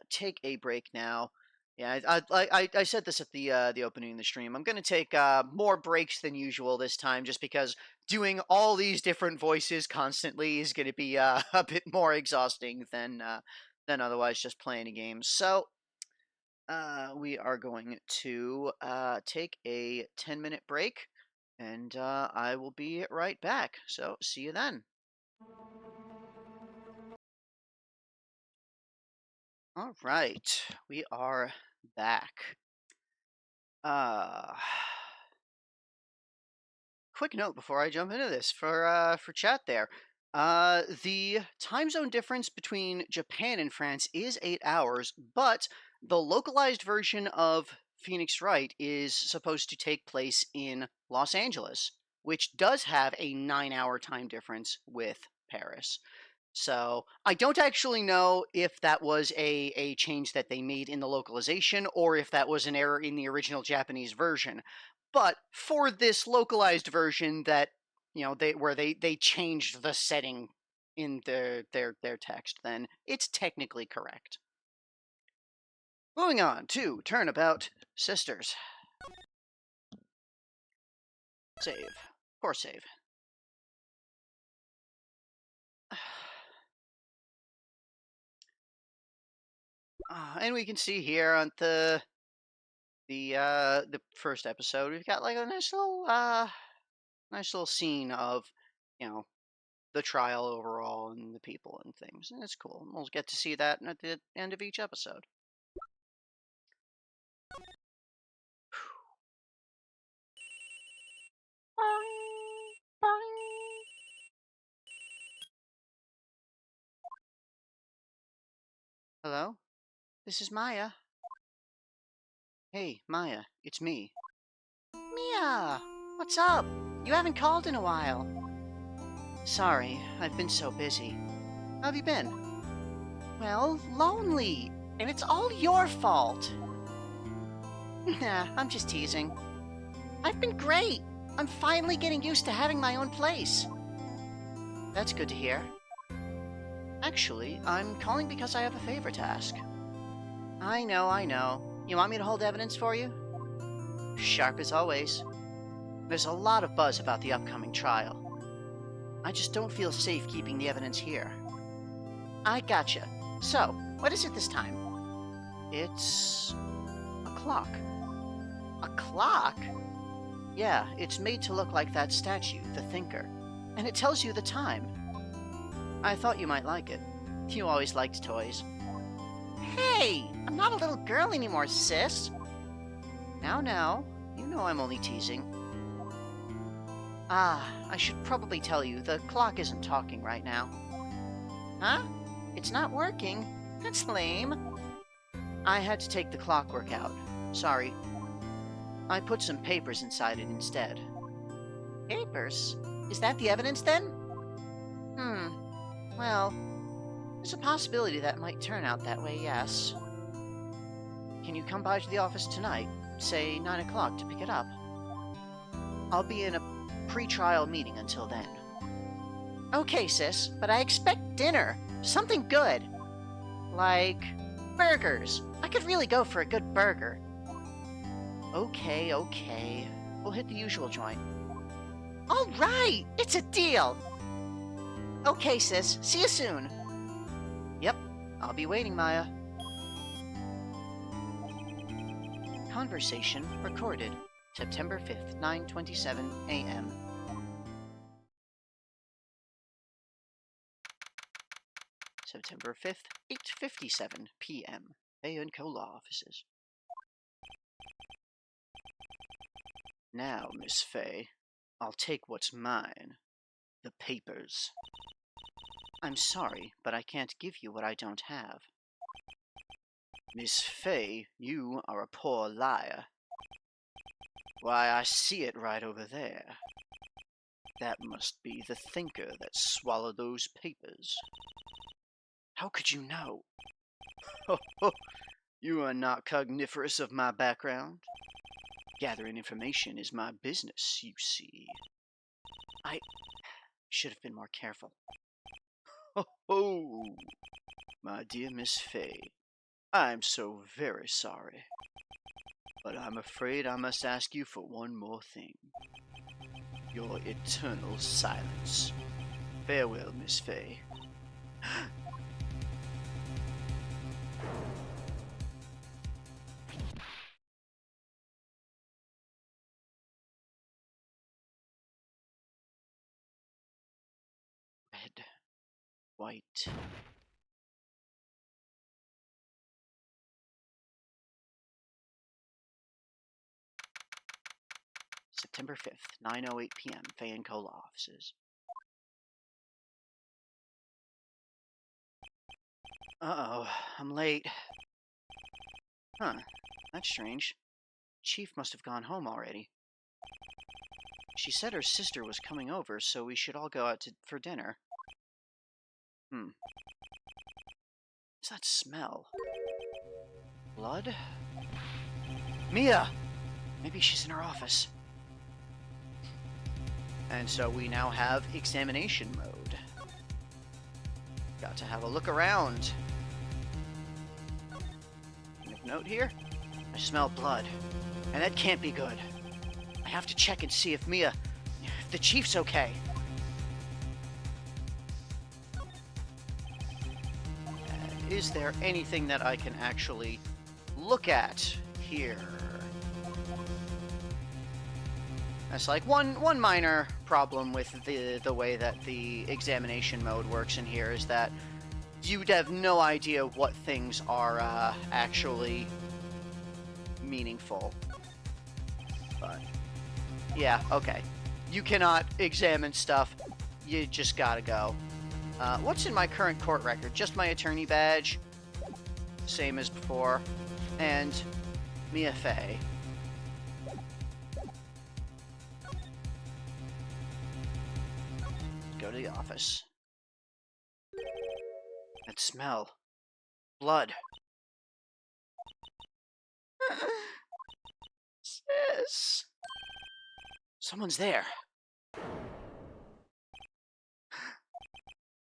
take a break now. Yeah, I said this at the opening of the stream. I'm gonna take more breaks than usual this time, just because doing all these different voices constantly is gonna be a bit more exhausting than otherwise just playing a game. So we are going to take a 10-minute break, and I will be right back. So see you then. All right, we are back. Uh, quick note before I jump into this for chat there. The time zone difference between Japan and France is 8 hours, but the localized version of Phoenix Wright is supposed to take place in Los Angeles, which does have a 9-hour time difference with Paris. So I don't actually know if that was a change that they made in the localization or if that was an error in the original Japanese version. But for this localized version that they changed the setting in their text, then it's technically correct. Moving on to Turnabout Sisters. Save. Of course save. And we can see here on the first episode, we've got like a nice little scene of, the trial overall and the people and things, and it's cool. And we'll get to see that at the end of each episode. Hello, this is Maya. Hey, Maya, it's me. Mia, what's up? You haven't called in a while. Sorry, I've been so busy. How have you been? Well, lonely, and it's all your fault. Nah, I'm just teasing. I've been great. I'm finally getting used to having my own place. That's good to hear. Actually, I'm calling because I have a favor to ask. I know. You want me to hold evidence for you? Sharp as always. There's a lot of buzz about the upcoming trial. I just don't feel safe keeping the evidence here. I gotcha. So, what is it this time? It's a clock. A clock? Yeah, it's made to look like that statue, the Thinker, and it tells you the time. I thought you might like it. You always liked toys. Hey! I'm not a little girl anymore, sis! Now, you know I'm only teasing. I should probably tell you, the clock isn't talking right now. Huh? It's not working? That's lame. I had to take the clockwork out. Sorry. I put some papers inside it instead. Papers? Is that the evidence then? Well, there's a possibility that might turn out that way, yes. Can you come by to the office tonight, say 9 o'clock, to pick it up? I'll be in a pre-trial meeting until then. Okay, sis, but I expect dinner. Something good. Like burgers. I could really go for a good burger. Okay. We'll hit the usual joint. All right, it's a deal. Okay, sis, see you soon. Yep, I'll be waiting, Maya. Conversation recorded September 5th, 9:27 a.m. September 5th, 8:57 p.m. Bay & Co. Law Offices. Now, Miss Fay, I'll take what's mine. The papers. I'm sorry, but I can't give you what I don't have. Miss Fay, you are a poor liar. Why, I see it right over there. That must be the Thinker that swallowed those papers. How could you know? You are not cogniferous of my background. Gathering information is my business, you see. I should have been more careful. My dear Miss Fay, I'm so very sorry. But I'm afraid I must ask you for one more thing. Your eternal silence. Farewell, Miss Fay. Red, white. September 5th, 9:08 p.m., Fay and Cola offices. Uh-oh, I'm late. Huh, that's strange. Chief must have gone home already. She said her sister was coming over, so we should all go out for dinner. What's that smell? Blood? Mia! Maybe she's in her office. And so we now have examination mode. Got to have a look around. Note here? I smell blood. And that can't be good. I have to check and see if the chief's okay. Is there anything that I can actually look at here? That's like one minor problem with the way that the examination mode works in here is that you'd have no idea what things are actually meaningful. But yeah, okay. You cannot examine stuff. You just gotta go. What's in my current court record? Just my attorney badge. Same as before. And Mia Fay. Go to the office. That smell. Blood. Sis. Someone's there.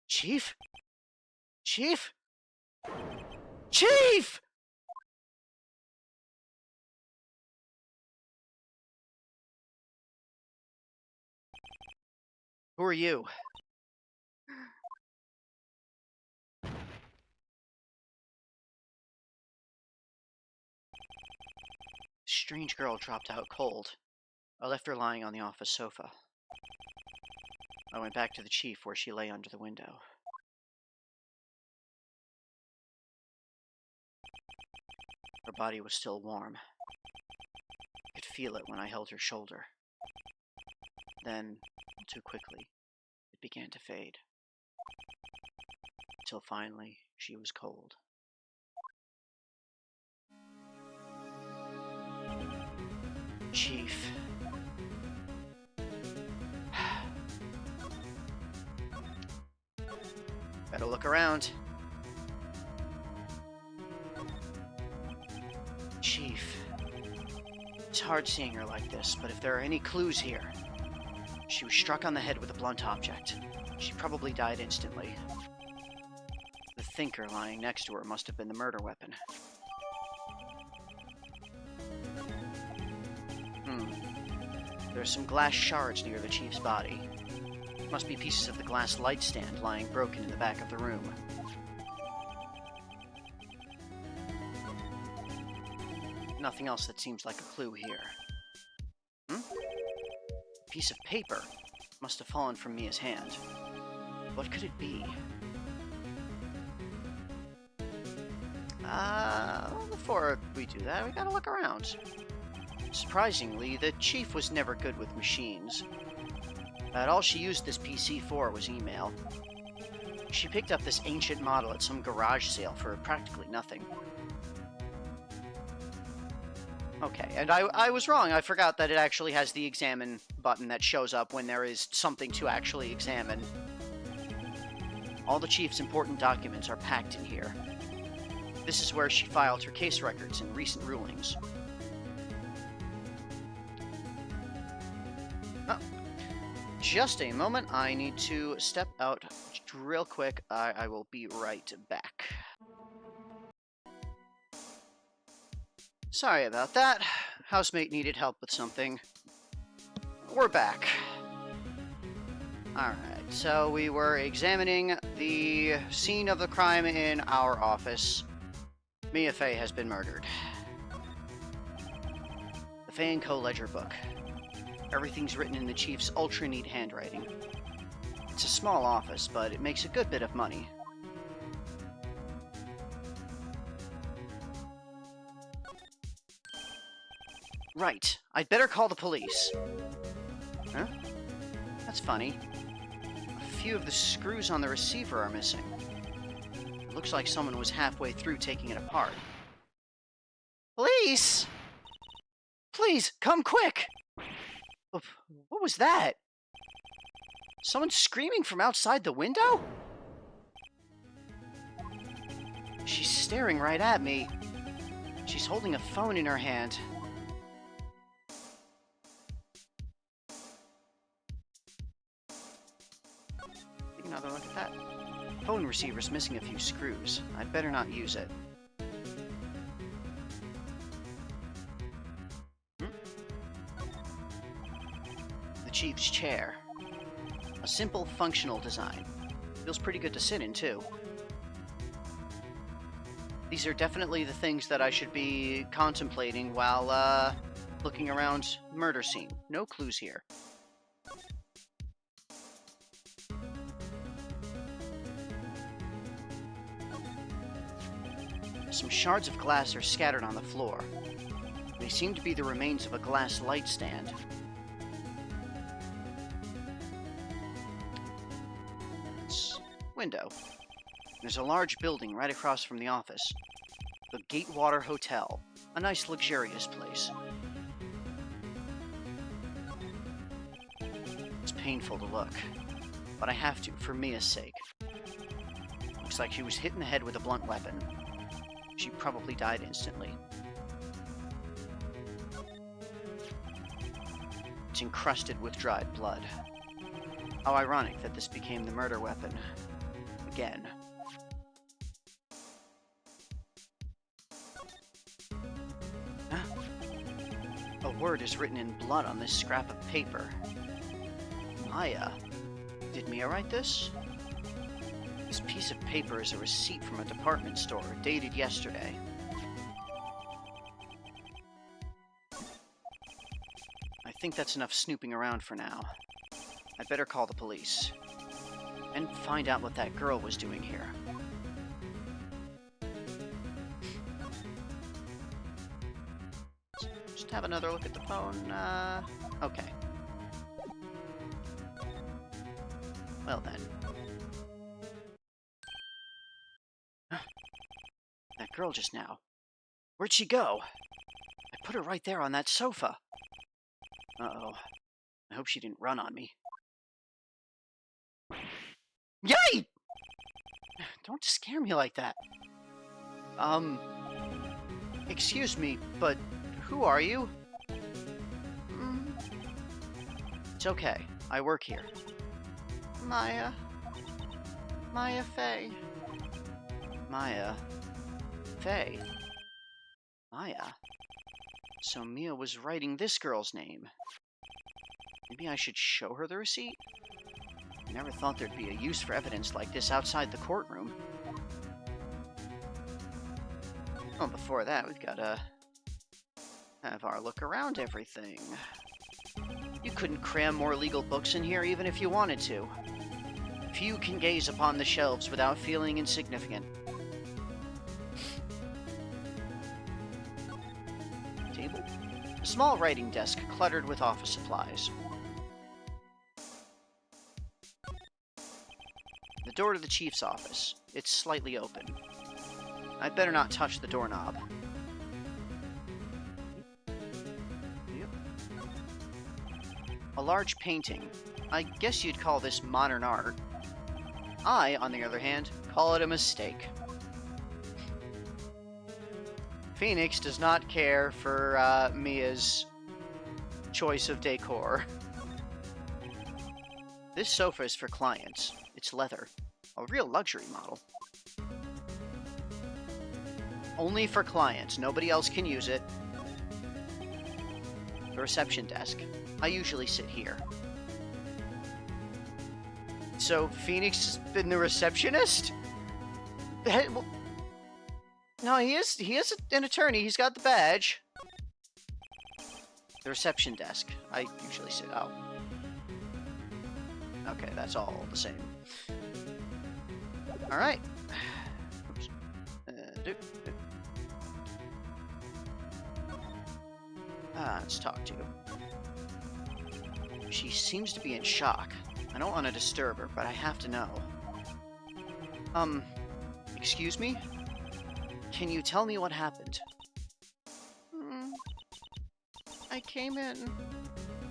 Chief? Chief? Chief! Who are you? Strange girl dropped out cold. I left her lying on the office sofa. I went back to the chief where she lay under the window. Her body was still warm. I could feel it when I held her shoulder. Then, too quickly, it began to fade. Until finally, she was cold. Chief. Better look around. Chief. It's hard seeing her like this, but if there are any clues here... She was struck on the head with a blunt object. She probably died instantly. The thinker lying next to her must have been the murder weapon. There's some glass shards near the chief's body. Must be pieces of the glass light stand lying broken in the back of the room. Nothing else that seems like a clue here. A piece of paper must have fallen from Mia's hand. What could it be? Before we do that, we gotta look around. Surprisingly, the chief was never good with machines. All she used this PC for was email. She picked up this ancient model at some garage sale for practically nothing. Okay, and I was wrong. I forgot that it actually has the examine button that shows up when there is something to actually examine. All the chief's important documents are packed in here. This is where she filed her case records and recent rulings. Oh, just a moment. I need to step out real quick. I will be right back. Sorry about that. Housemate needed help with something. We're back. Alright, so we were examining the scene of the crime in our office. Mia Fey has been murdered. The Fey & Co. ledger book. Everything's written in the chief's ultra-neat handwriting. It's a small office, but it makes a good bit of money. Right. I'd better call the police. Huh? That's funny. A few of the screws on the receiver are missing. It looks like someone was halfway through taking it apart. Police! Please, come quick! What was that? Someone screaming from outside the window? She's staring right at me. She's holding a phone in her hand. Take another look at that. Phone receiver's missing a few screws. I'd better not use it. The chief's chair. A simple, functional design. Feels pretty good to sit in, too. These are definitely the things that I should be contemplating while, looking around murder scene. No clues here. Some shards of glass are scattered on the floor. They seem to be the remains of a glass light stand. Window. There's a large building right across from the office. The Gatewater Hotel. A nice, luxurious place. It's painful to look, but I have to, for Mia's sake. Looks like she was hit in the head with a blunt weapon. She probably died instantly. It's encrusted with dried blood. How ironic that this became the murder weapon. Again. Huh? A word is written in blood on this scrap of paper. Maya. Did Mia write this? This piece of paper is a receipt from a department store, dated yesterday. I think that's enough snooping around for now. I'd better call the police. And find out what that girl was doing here. Just have another look at the phone. Okay. Well then. That girl just now. Where'd she go? I put her right there on that sofa. Uh-oh. I hope she didn't run on me. Yay! Don't scare me like that. Excuse me, but who are you? It's okay. I work here. Maya Fey. Maya Fey. Maya? So Mia was writing this girl's name. Maybe I should show her the receipt? I never thought there'd be a use for evidence like this outside the courtroom. Well, before that, we've gotta have our look around everything. You couldn't cram more legal books in here even if you wanted to. Few can gaze upon the shelves without feeling insignificant. Table? A small writing desk cluttered with office supplies. The door to the chief's office. It's slightly open. I'd better not touch the doorknob. Yep. A large painting. I guess you'd call this modern art. I, on the other hand, call it a mistake. Phoenix does not care for Mia's choice of decor. This sofa is for clients. It's leather. A real luxury model. Only for clients. Nobody else can use it. The reception desk. I usually sit here. So, Phoenix has been the receptionist? No, he is an attorney. He's got the badge. The reception desk. I usually sit... Oh. Okay, that's all the same. Alright. Let's talk to you. She seems to be in shock. I don't want to disturb her, but I have to know. Excuse me? Can you tell me what happened? I came in.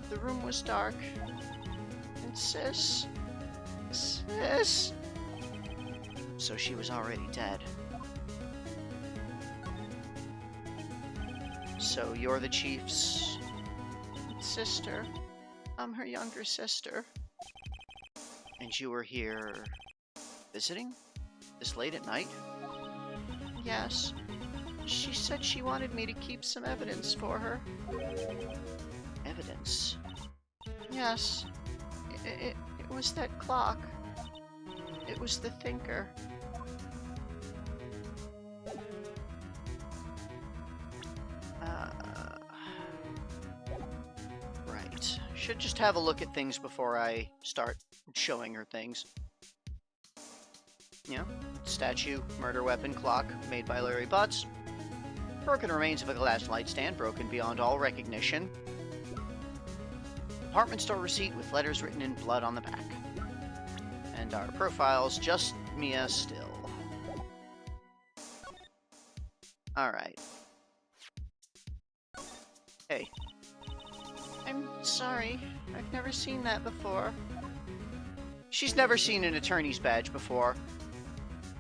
The room was dark. And Sis... So she was already dead. So you're the chief's... sister. I'm her younger sister. And you were here... visiting? This late at night? Yes. She said she wanted me to keep some evidence for her. Evidence? Yes. It was that clock. It was the thinker. Right. Should just have a look at things before I start showing her things. Yeah. Statue, murder weapon, clock, made by Larry Butts. Broken remains of a glass light stand, broken beyond all recognition. Department store receipt with letters written in blood on the back. And our profile's just Mia still. Alright. Hey. I'm sorry. I've never seen that before. She's never seen an attorney's badge before.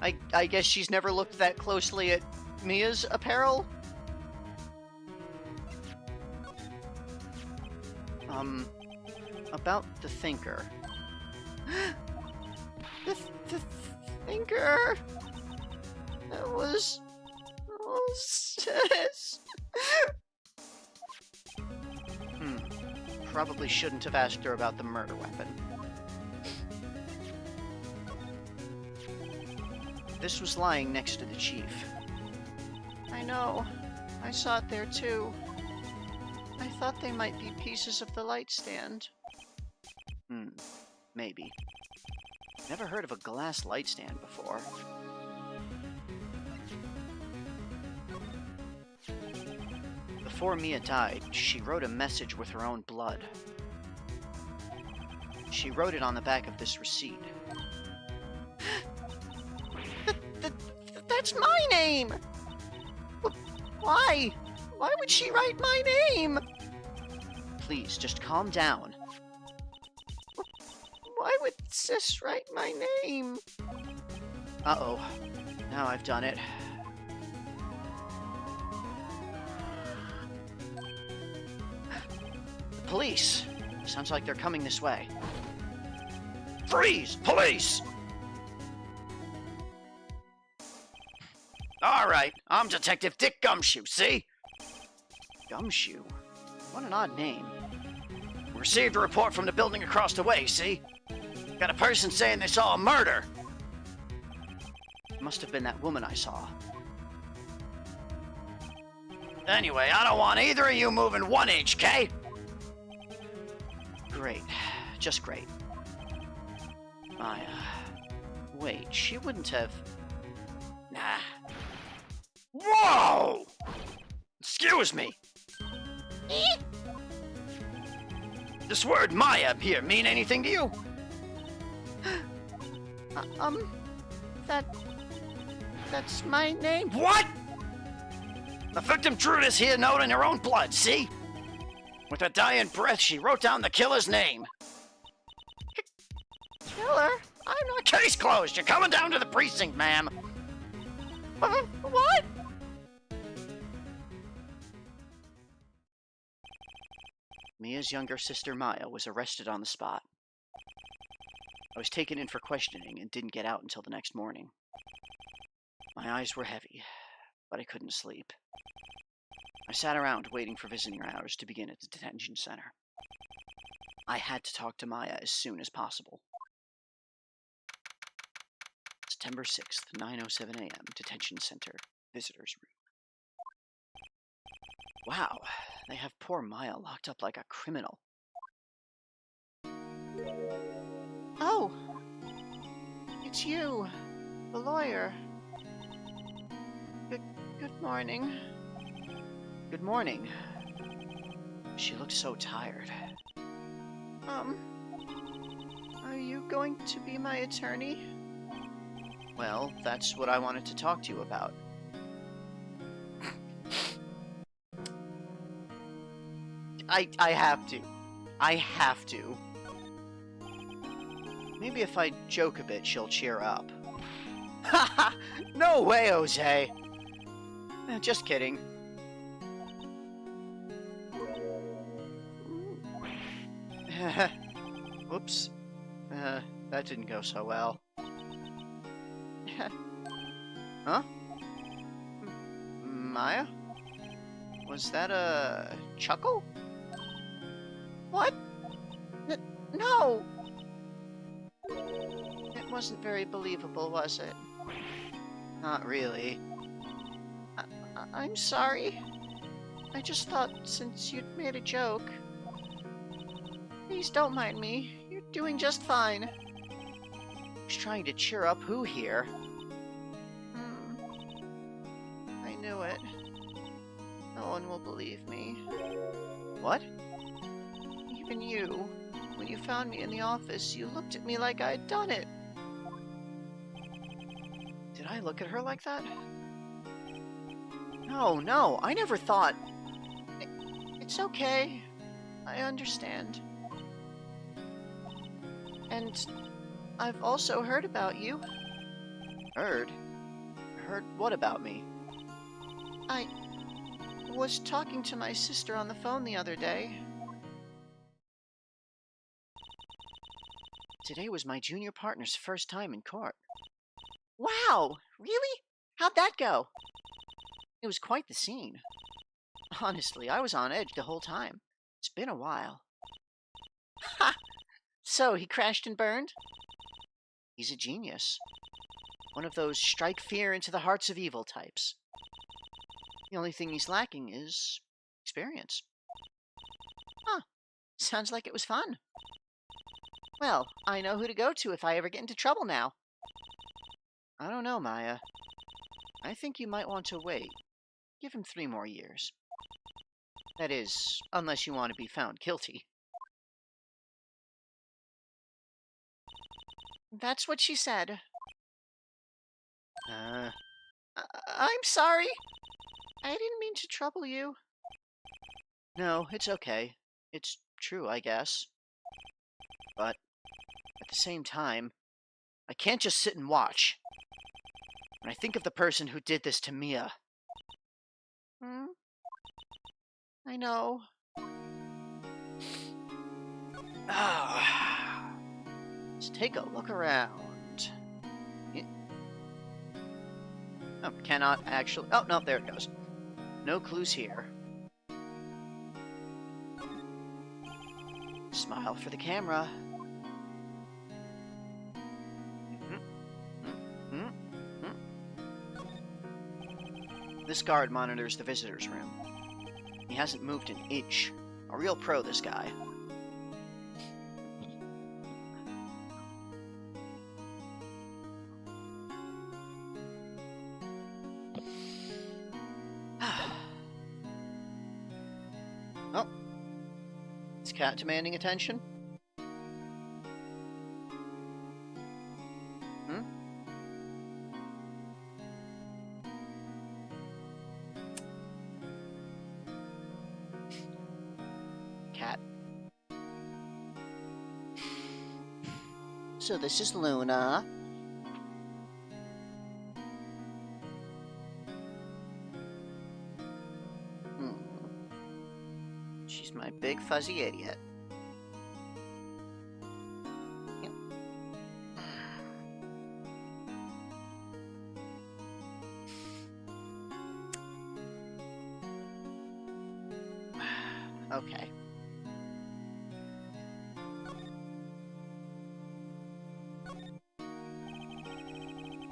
I guess she's never looked that closely at Mia's apparel? About the thinker. the thinker! That was... Oh, sis! Probably shouldn't have asked her about the murder weapon. This was lying next to the chief. I know. I saw it there too. I thought they might be pieces of the light stand. Maybe. Never heard of a glass light stand before. Before Mia died, she wrote a message with her own blood. She wrote it on the back of this receipt. That's my name! Why? Why would she write my name? Please, just calm down. Why would Sis write my name? Uh-oh. Now I've done it. The police. Sounds like they're coming this way. Freeze! Police! Alright, I'm Detective Dick Gumshoe, see? Gumshoe? What an odd name. We received a report from the building across the way, see? Got a person saying they saw a murder. Must have been that woman I saw. Anyway, I don't want either of you moving 1 inch, Kay? Great. Just great. Maya. Wait, she wouldn't have... Nah. Whoa! Excuse me. This word Maya here mean anything to you? That's my name. What? The victim drew this here note in her own blood, see? With her dying breath, she wrote down the killer's name. Killer? I'm not... Case closed. You're coming down to the precinct, ma'am. What? Mia's younger sister Maya was arrested on the spot. I was taken in for questioning and didn't get out until the next morning. My eyes were heavy, but I couldn't sleep. I sat around waiting for visiting hours to begin at the detention center. I had to talk to Maya as soon as possible. September 6th, 9:07 a.m., detention center, visitors room. Wow, they have poor Maya locked up like a criminal. Oh, it's you, the lawyer. Good morning. Good morning. She looked so tired. Are you going to be my attorney? Well, that's what I wanted to talk to you about. I have to. I have to. Maybe if I joke a bit, she'll cheer up. Haha! No way, Jose! Just kidding. Whoops. That didn't go so well. Huh? Maya? Was that a chuckle? What? No! It wasn't very believable, was it? Not really. I'm sorry. I just thought since you'd made a joke. Please don't mind me. You're doing just fine. Who's trying to cheer up who here? I knew it. No one will believe me. What? Even you. When you found me in the office, you looked at me like I'd done it. Did I look at her like that? No, I never thought... It's okay. I understand. And I've also heard about you. Heard? Heard what about me? I was talking to my sister on the phone the other day. Today was my junior partner's first time in court. Wow! Really? How'd that go? It was quite the scene. Honestly, I was on edge the whole time. It's been a while. Ha! So he crashed and burned? He's a genius. One of those strike fear into the hearts of evil types. The only thing he's lacking is experience. Huh. Sounds like it was fun. Well, I know who to go to if I ever get into trouble now. I don't know, Maya. I think you might want to wait. Give him 3 more years. That is, unless you want to be found guilty. That's what she said. Uh, I'm sorry. I didn't mean to trouble you. No, it's okay. It's true, I guess. But at the same time, I can't just sit and watch. When I think of the person who did this to Mia. I know. Let's take a look around. Oh, cannot actually... Oh, no, there it goes. No clues here. Smile for the camera. This guard monitors the visitors' room. He hasn't moved an inch. A real pro, this guy. Oh. Is Cat demanding attention? Cat. So this is Luna. She's my big fuzzy idiot.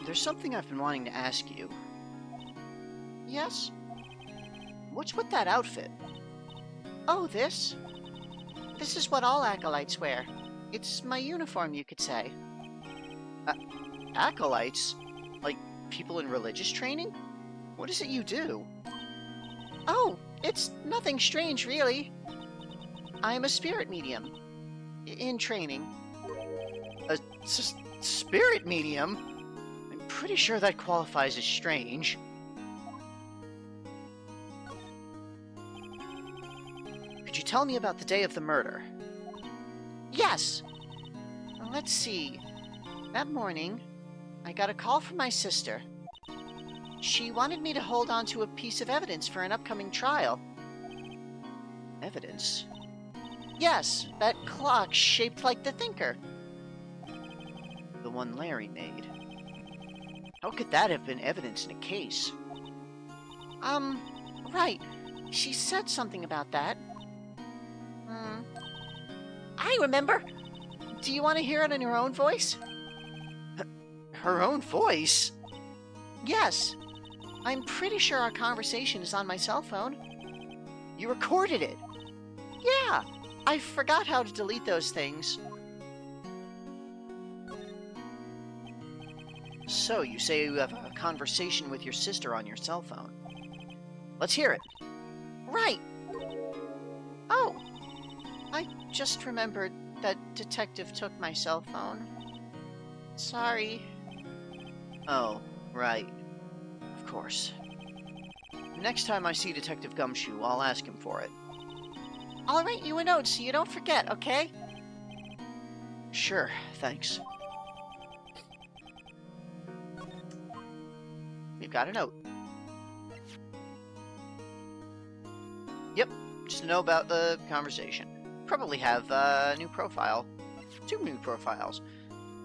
there's something I've been wanting to ask you. Yes? What's with that outfit? Oh, this? This is what all acolytes wear. It's my uniform, you could say. Acolytes? Like people in religious training? What is it you do? Oh, it's nothing strange, really. I'm a spirit medium. In training. A spirit medium? I'm pretty sure that qualifies as strange. Could you tell me about the day of the murder? Yes. Let's see. That morning, I got a call from my sister. She wanted me to hold on to a piece of evidence for an upcoming trial. Evidence? Yes, that clock shaped like the Thinker. The one Larry made. How could that have been evidence in a case? Right. She said something about that. I remember. Do you want to hear it in her own voice? Her own voice? Yes. I'm pretty sure our conversation is on my cell phone. You recorded it? Yeah. I forgot how to delete those things. So, you say you have a conversation with your sister on your cell phone. Let's hear it. Right. Oh. I just remembered that detective took my cell phone. Sorry. Oh, right. Of course. Next time I see Detective Gumshoe, I'll ask him for it. I'll write you a note so you don't forget, okay? Sure, thanks. We've got a note. Yep, just to know about the conversation. Probably have a new profile. 2 new profiles.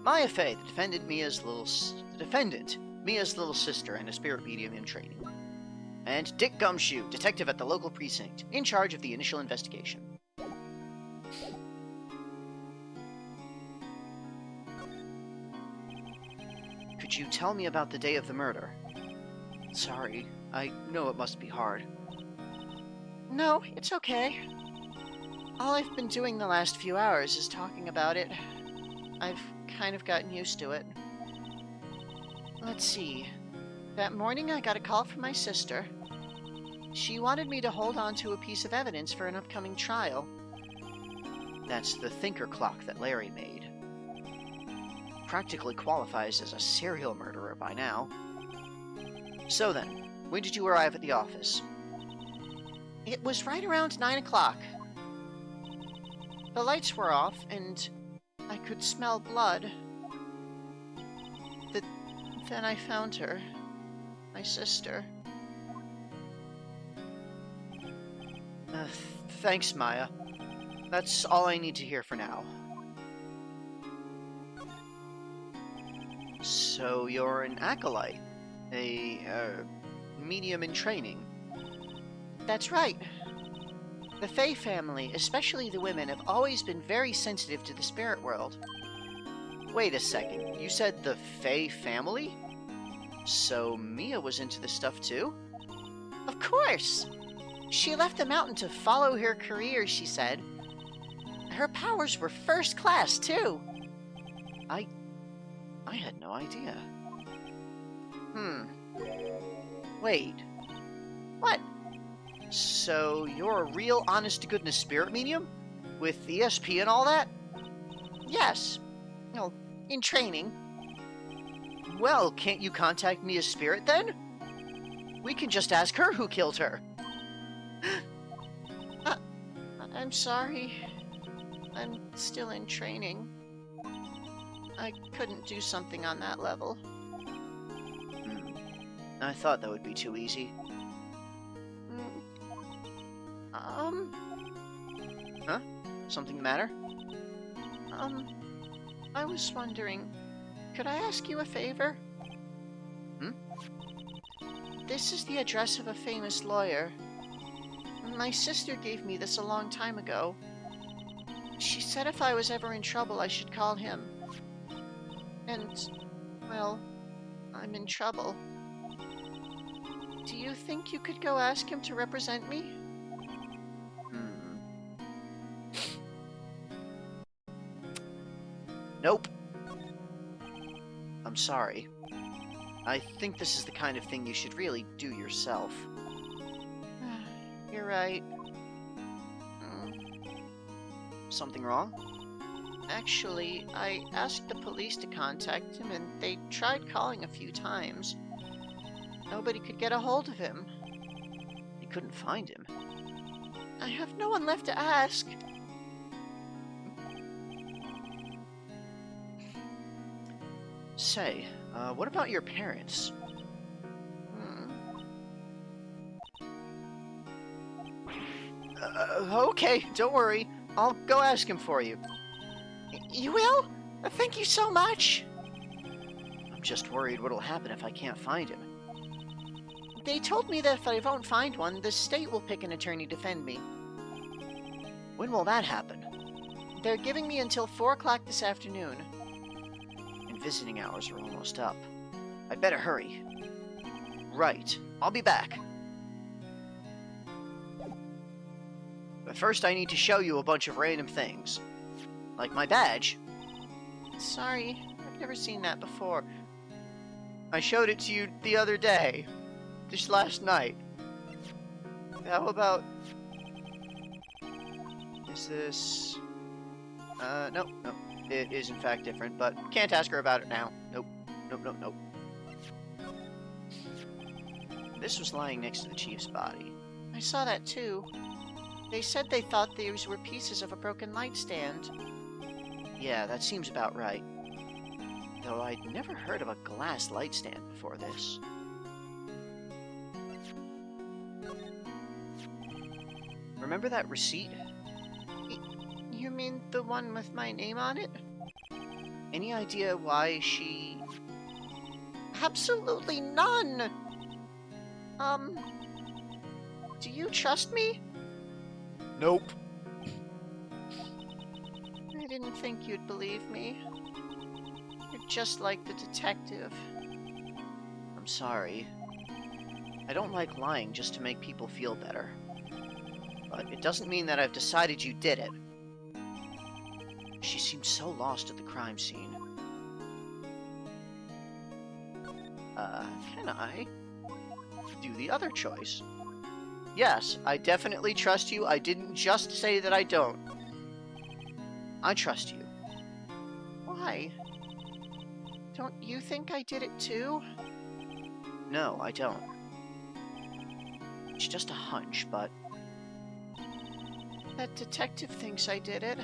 Maya Fey, the defendant, Mia's little sister and a spirit medium in training. And Dick Gumshoe, detective at the local precinct, in charge of the initial investigation. Could you tell me about the day of the murder? Sorry, I know it must be hard. No, it's okay. All I've been doing the last few hours is talking about it. I've kind of gotten used to it. Let's see. That morning I got a call from my sister. She wanted me to hold on to a piece of evidence for an upcoming trial. That's the Thinker clock that Larry made. Practically qualifies as a serial murderer by now. So then, when did you arrive at the office? It was right around 9 o'clock. The lights were off, and I could smell blood. Then I found her. My sister. Thanks, Maya. That's all I need to hear for now. So you're an acolyte? A, medium in training? That's right. The Fey family, especially the women, have always been very sensitive to the spirit world. Wait a second, you said the Fey family? So Mia was into this stuff too? Of course! She left the mountain to follow her career, she said. Her powers were first class, too. I had no idea. Wait. What? So you're a real honest-to-goodness spirit medium? With ESP and all that? Yes. Well, in training. Well, can't you contact Mia's spirit then? We can just ask her who killed her. I'm sorry. I'm still in training. I couldn't do something on that level. I thought that would be too easy. Huh? Something the matter? I was wondering, could I ask you a favor? This is the address of a famous lawyer. My sister gave me this a long time ago. She said if I was ever in trouble, I should call him. And, well, I'm in trouble. Do you think you could go ask him to represent me? Nope. I'm sorry. I think this is the kind of thing you should really do yourself. You're right. Something wrong? Actually, I asked the police to contact him, and they tried calling a few times. Nobody could get a hold of him. You couldn't find him. I have no one left to ask. Say, what about your parents? Okay, don't worry. I'll go ask him for you. You will? Thank you so much. I'm just worried what'll happen if I can't find him. They told me that if I don't find one, the state will pick an attorney to defend me. When will that happen? They're giving me until 4 o'clock this afternoon. And visiting hours are almost up. I'd better hurry. Right. I'll be back. But first I need to show you a bunch of random things. Like my badge. Sorry, I've never seen that before. I showed it to you the other day. Just last night. How about... Is this... no. It is in fact different, but can't ask her about it now. Nope. Nope. This was lying next to the chief's body. I saw that too. They said they thought these were pieces of a broken light stand. Yeah, that seems about right. Though I'd never heard of a glass light stand before this. Remember that receipt? You mean the one with my name on it? Any idea why she... Absolutely none! Do you trust me? Nope. I didn't think you'd believe me. You're just like the detective. I'm sorry. I don't like lying just to make people feel better. But it doesn't mean that I've decided you did it. She seemed so lost at the crime scene. Can I do the other choice? Yes, I definitely trust you. I didn't just say that I don't. I trust you. Why? Don't you think I did it too? No, I don't. It's just a hunch, but... That detective thinks I did it.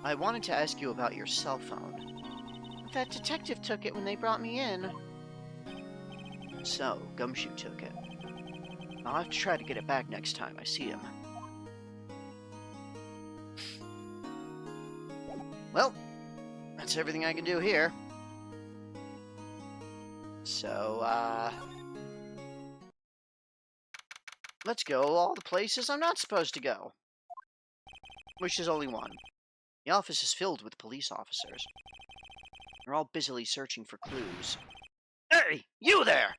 I wanted to ask you about your cell phone. That detective took it when they brought me in. So, Gumshoe took it. I'll have to try to get it back next time I see him. Well, that's everything I can do here. So, let's go all the places I'm not supposed to go. Which is only one. The office is filled with police officers. They're all busily searching for clues. Hey, you there!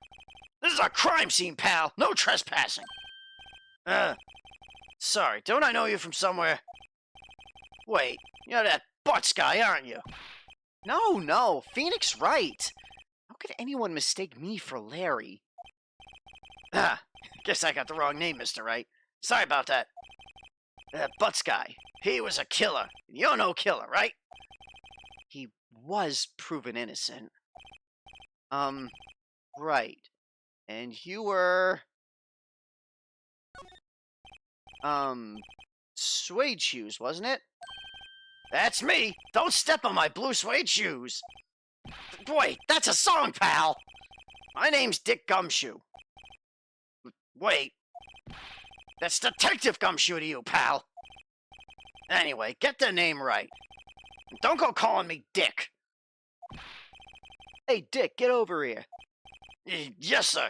This is a crime scene, pal! No trespassing! Sorry, don't I know you from somewhere? Wait, you're that Butts guy, aren't you? No, Phoenix Wright! How could anyone mistake me for Larry? Guess I got the wrong name, Mr. Wright. Sorry about that. That Butts guy, he was a killer. You're no killer, right? He was proven innocent. Right. And you were... Suede Shoes, wasn't it? That's me! Don't step on my blue suede shoes! Wait, that's a song, pal! My name's Dick Gumshoe. Wait. That's Detective Gumshoe to you, pal! Anyway, get the name right. Don't go calling me Dick. Hey, Dick, get over here. Yes, sir.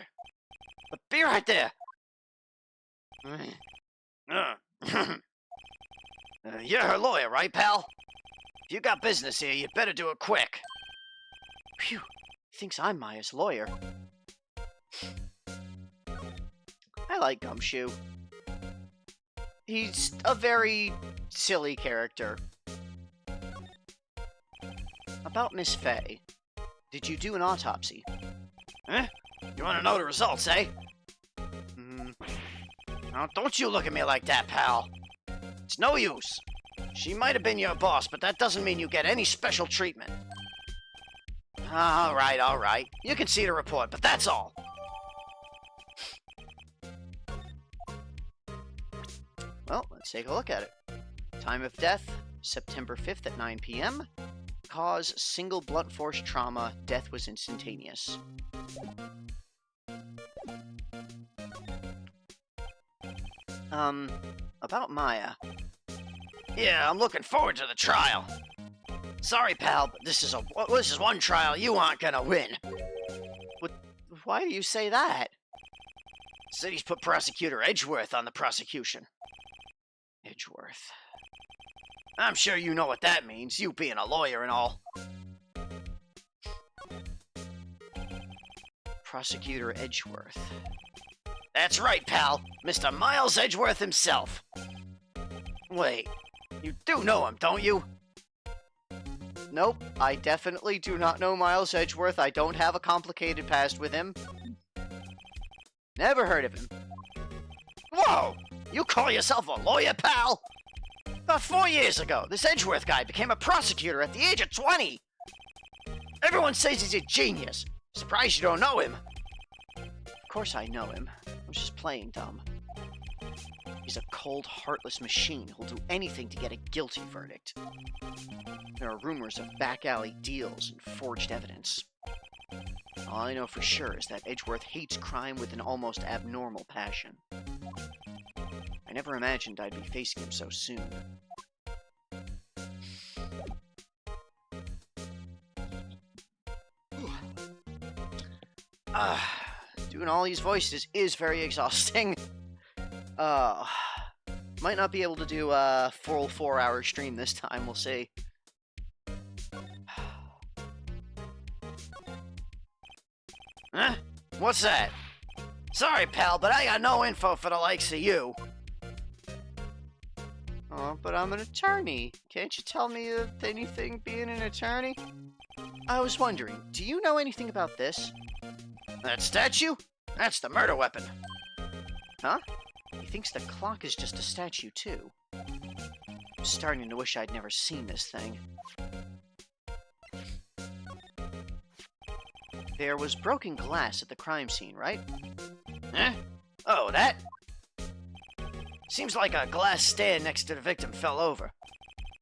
But be right there. You're her lawyer, right, pal? If you got business here, you'd better do it quick. Phew, thinks I'm Maya's lawyer. I like Gumshoe. He's a very silly character. About Miss Fay, did you do an autopsy? Huh? You want to know the results, eh? Now, don't you look at me like that, pal. It's no use. She might have been your boss, but that doesn't mean you get any special treatment. All right. You can see the report, but that's all. Well, let's take a look at it. Time of death, September 5th at 9 p.m. Cause, single blunt force trauma. Death was instantaneous. About Maya. Yeah, I'm looking forward to the trial. Sorry, pal, but this is one trial you aren't gonna win. Why do you say that? City's put Prosecutor Edgeworth on the prosecution. Edgeworth. I'm sure you know what that means, you being a lawyer and all. Prosecutor Edgeworth. That's right, pal. Mr. Miles Edgeworth himself. Wait, you do know him, don't you? Nope, I definitely do not know Miles Edgeworth. I don't have a complicated past with him. Never heard of him. Whoa! You call yourself a lawyer, pal? About 4 years ago, this Edgeworth guy became a prosecutor at the age of 20. Everyone says he's a genius. Surprised you don't know him. Of course I know him. I was just playing dumb. He's a cold, heartless machine who'll do anything to get a guilty verdict. There are rumors of back-alley deals and forged evidence. All I know for sure is that Edgeworth hates crime with an almost abnormal passion. I never imagined I'd be facing him so soon. Doing all these voices is very exhausting. Might not be able to do a full 4-hour stream this time, we'll see. Huh? What's that? Sorry, pal, but I got no info for the likes of you. Oh, but I'm an attorney. Can't you tell me anything being an attorney? I was wondering, do you know anything about this? That statue? That's the murder weapon. Huh? He thinks the clock is just a statue, too. I'm starting to wish I'd never seen this thing. There was broken glass at the crime scene, right? Huh? Oh, that? Seems like a glass stand next to the victim fell over.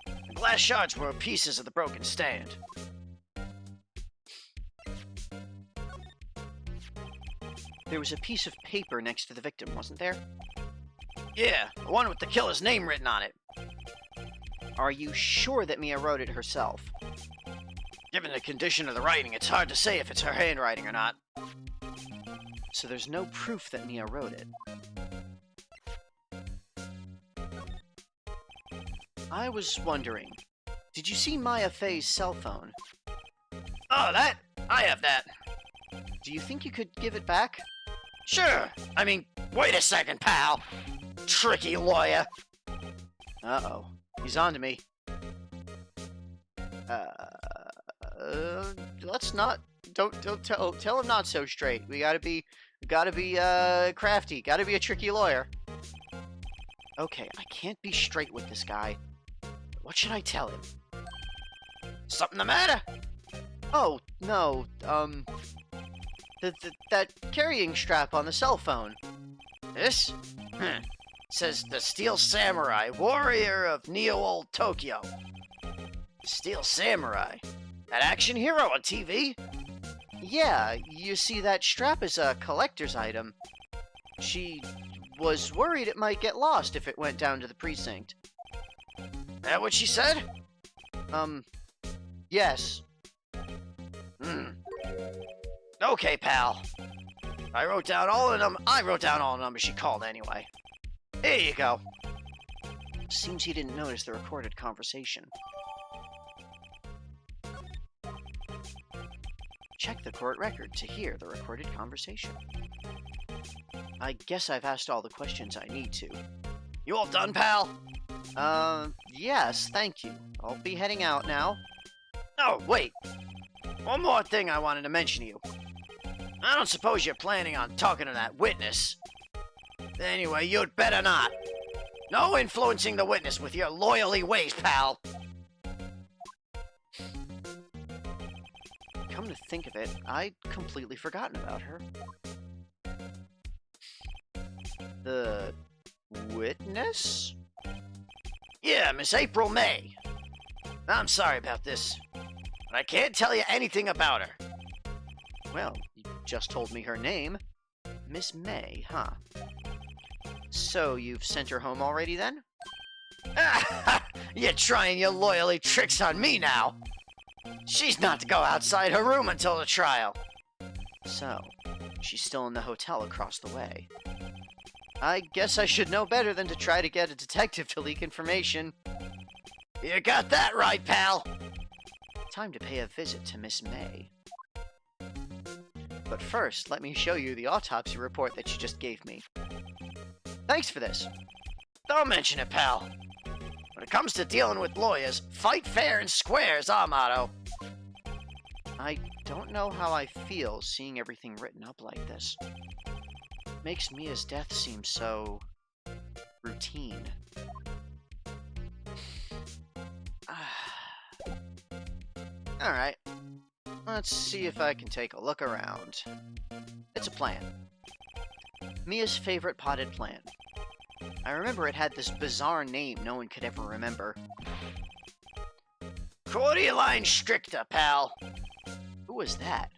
The glass shards were pieces of the broken stand. There was a piece of paper next to the victim, wasn't there? Yeah, the one with the killer's name written on it. Are you sure that Mia wrote it herself? Given the condition of the writing, it's hard to say if it's her handwriting or not. So there's no proof that Mia wrote it. I was wondering, did you see Maya Fay's cell phone? Oh, that? I have that. Do you think you could give it back? Sure. I mean, wait a second, pal. Tricky lawyer. Uh-oh. He's on to me. Let's not... Don't tell him not so straight. We gotta be crafty. Gotta be a tricky lawyer. Okay, I can't be straight with this guy. What should I tell him? Something the matter? Oh, no, that carrying strap on the cell phone. This? It says the Steel Samurai, warrior of Neo-Old Tokyo. Steel Samurai? That action hero on TV? Yeah, you see, that strap is a collector's item. She was worried it might get lost if it went down to the precinct. That what she said? Yes. Okay, pal. I wrote down all the numbers she called anyway. Here you go. Seems he didn't notice the recorded conversation. Check the court record to hear the recorded conversation. I guess I've asked all the questions I need to. You all done, pal? Yes, thank you. I'll be heading out now. Oh, wait. One more thing I wanted to mention to you. I don't suppose you're planning on talking to that witness. Anyway, you'd better not. No influencing the witness with your loyally ways, pal. Come to think of it, I'd completely forgotten about her. The witness? Yeah, Miss April May. I'm sorry about this, but I can't tell you anything about her. Well, you just told me her name. Miss May, huh? So you've sent her home already then? You're trying your loyally tricks on me now. She's not to go outside her room until the trial. So, she's still in the hotel across the way. I guess I should know better than to try to get a detective to leak information. You got that right, pal. Time to pay a visit to Miss May. But first, let me show you the autopsy report that you just gave me. Thanks for this. Don't mention it, pal. When it comes to dealing with lawyers, fight fair and square is our motto. I don't know how I feel seeing everything written up like this. Makes Mia's death seem so routine. Alright, let's see if I can take a look around. It's a plant. Mia's favorite potted plant. I remember it had this bizarre name no one could ever remember. Cordyline stricta, pal. Who was that?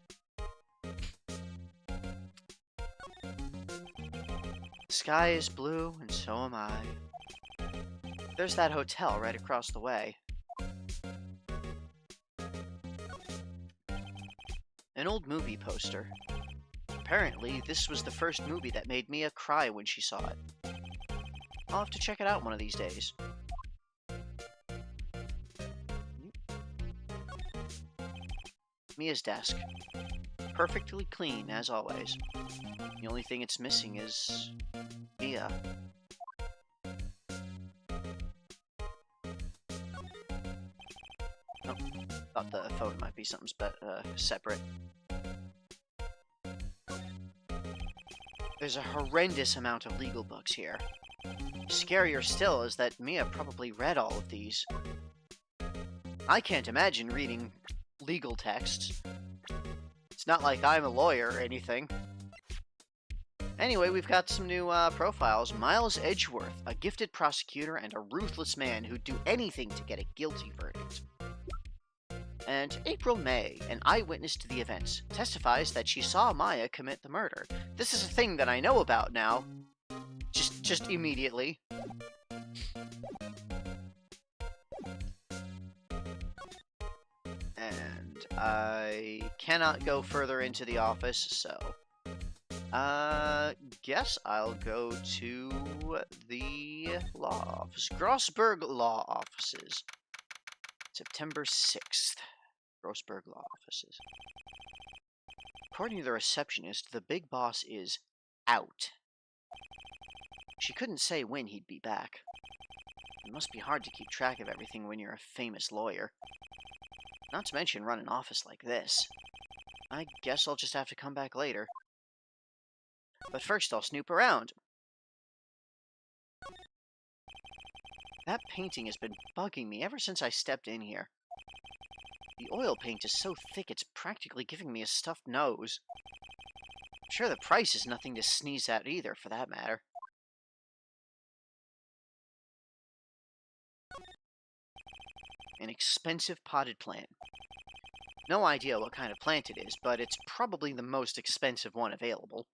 The sky is blue, and so am I. There's that hotel right across the way. An old movie poster. Apparently, this was the first movie that made Mia cry when she saw it. I'll have to check it out one of these days. Mia's desk. Perfectly clean, as always. The only thing it's missing is Mia. Oh, thought the phone might be something separate. There's a horrendous amount of legal books here. Scarier still is that Mia probably read all of these. I can't imagine reading legal texts. It's not like I'm a lawyer or anything. Anyway, we've got some new profiles. Miles Edgeworth, a gifted prosecutor and a ruthless man who'd do anything to get a guilty verdict. And April May, an eyewitness to the events, testifies that she saw Maya commit the murder. This is a thing that I know about now. Just immediately. And I cannot go further into the office, so guess I'll go to the law office. Grossberg Law Offices. September 6th. Grossberg Law Offices. According to the receptionist, the big boss is out. She couldn't say when he'd be back. It must be hard to keep track of everything when you're a famous lawyer. Not to mention run an office like this. I guess I'll just have to come back later. But first I'll snoop around. That painting has been bugging me ever since I stepped in here. The oil paint is so thick it's practically giving me a stuffed nose. I'm sure the price is nothing to sneeze at either, for that matter. An expensive potted plant. No idea what kind of plant it is, but it's probably the most expensive one available.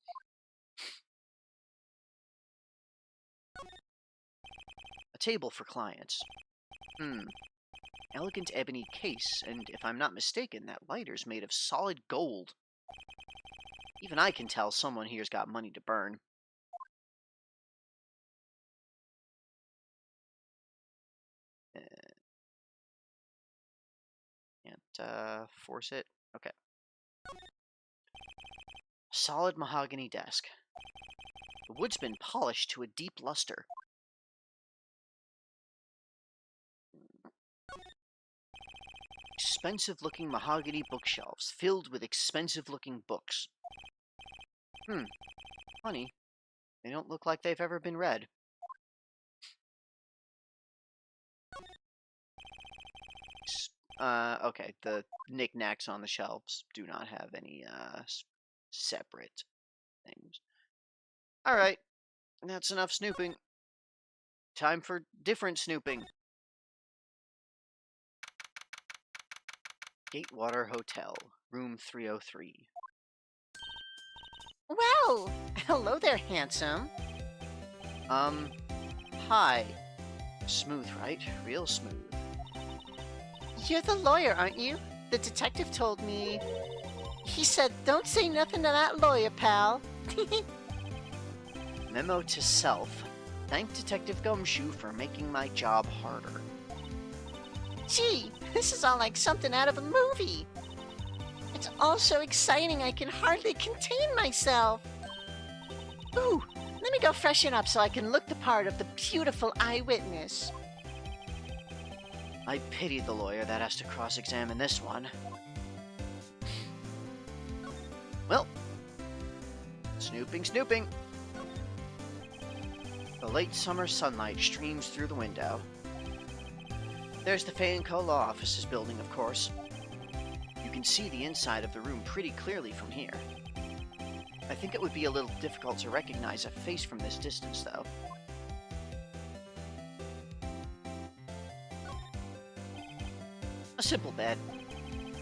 A table for clients. Elegant ebony case, and if I'm not mistaken, that lighter's made of solid gold. Even I can tell someone here's got money to burn. force it. Okay. Solid mahogany desk. The wood's been polished to a deep luster. Expensive-looking mahogany bookshelves filled with expensive-looking books. Funny. They don't look like they've ever been read. Okay, the knickknacks on the shelves do not have any, separate things. Alright, that's enough snooping. Time for different snooping. Gatewater Hotel, room 303. Well, hello there, handsome. Hi. Smooth, right? Real smooth. You're the lawyer, aren't you? The detective told me. He said, don't say nothing to that lawyer, pal. Memo to self. Thank Detective Gumshoe for making my job harder. Gee, this is all like something out of a movie. It's all so exciting I can hardly contain myself. Ooh, let me go freshen up so I can look the part of the beautiful eyewitness. I pity the lawyer that has to cross-examine this one. Well, snooping. The late summer sunlight streams through the window. There's the Fay&Co Law Offices building, of course. You can see the inside of the room pretty clearly from here. I think it would be a little difficult to recognize a face from this distance, though. A simple bed.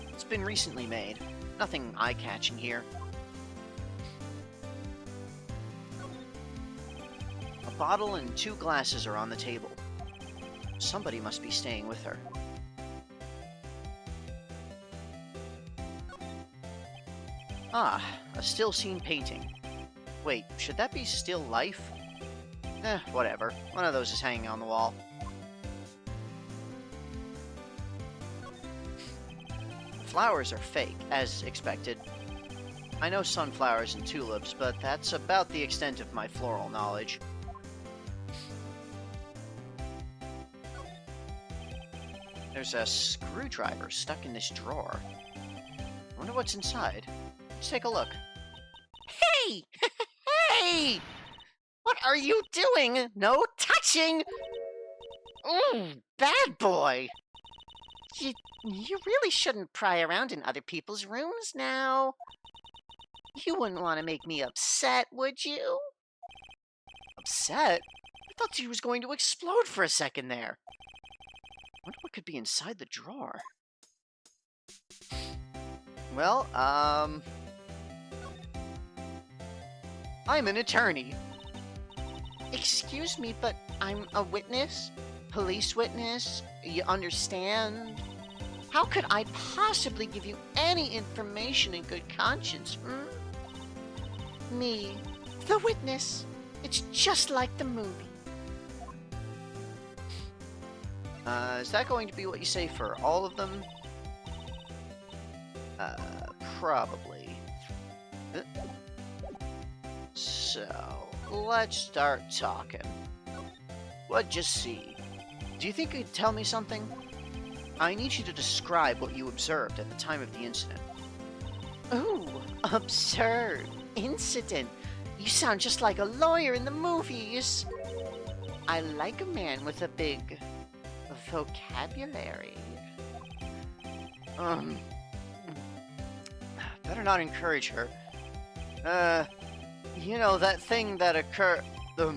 It's been recently made. Nothing eye-catching here. A bottle and 2 glasses are on the table. Somebody must be staying with her. Ah, a still scene painting. Wait, should that be still life? Whatever. One of those is hanging on the wall. Flowers are fake, as expected. I know sunflowers and tulips, but that's about the extent of my floral knowledge. There's a screwdriver stuck in this drawer. I wonder what's inside. Let's take a look. Hey! Hey! What are you doing? No touching! Ooh, bad boy! You really shouldn't pry around in other people's rooms now. You wouldn't want to make me upset, would you? Upset? I thought she was going to explode for a second there. Wonder what could be inside the drawer. Well, I'm an attorney. Excuse me, but I'm a witness? Police witness? You understand? How could I possibly give you any information in good conscience, Me, the witness. It's just like the movie. Is that going to be what you say for all of them? Probably. So, let's start talking. What'd you see? Do you think you could tell me something? I need you to describe what you observed at the time of the incident. Ooh, absurd. Incident. You sound just like a lawyer in the movies. I like a man with a big vocabulary. Better not encourage her. You know, that thing that that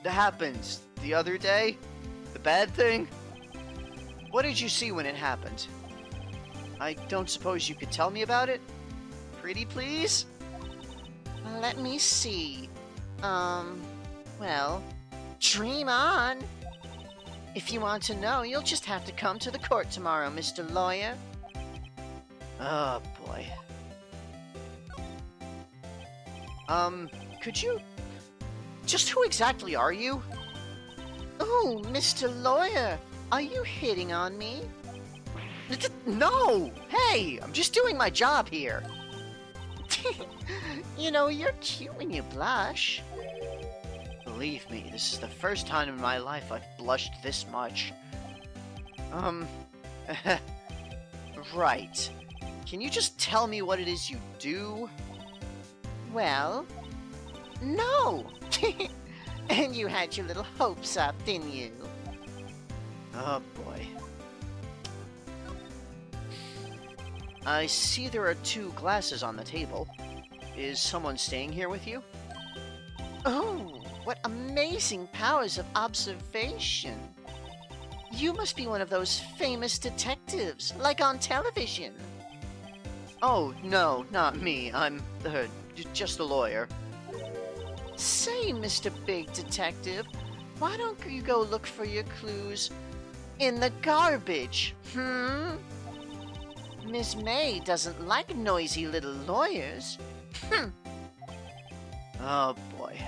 happened the other day? The bad thing? What did you see when it happened? I don't suppose you could tell me about it? Pretty please? Let me see. Well, dream on. If you want to know, you'll just have to come to the court tomorrow, Mr. Lawyer. Oh, boy. Could you... Just who exactly are you? Ooh, Mr. Lawyer, are you hitting on me? No! Hey, I'm just doing my job here. You know, you're cute when you blush. Believe me, this is the first time in my life I've blushed this much. Right. Can you just tell me what it is you do? Well, no. And you had your little hopes up, didn't you? Oh boy. I see there are 2 glasses on the table. Is someone staying here with you? Oh, what amazing powers of observation. You must be one of those famous detectives, like on television. Oh, no, not me. I'm just a lawyer. Say, Mr. Big Detective, why don't you go look for your clues in the garbage, Miss May doesn't like noisy little lawyers. Oh, boy.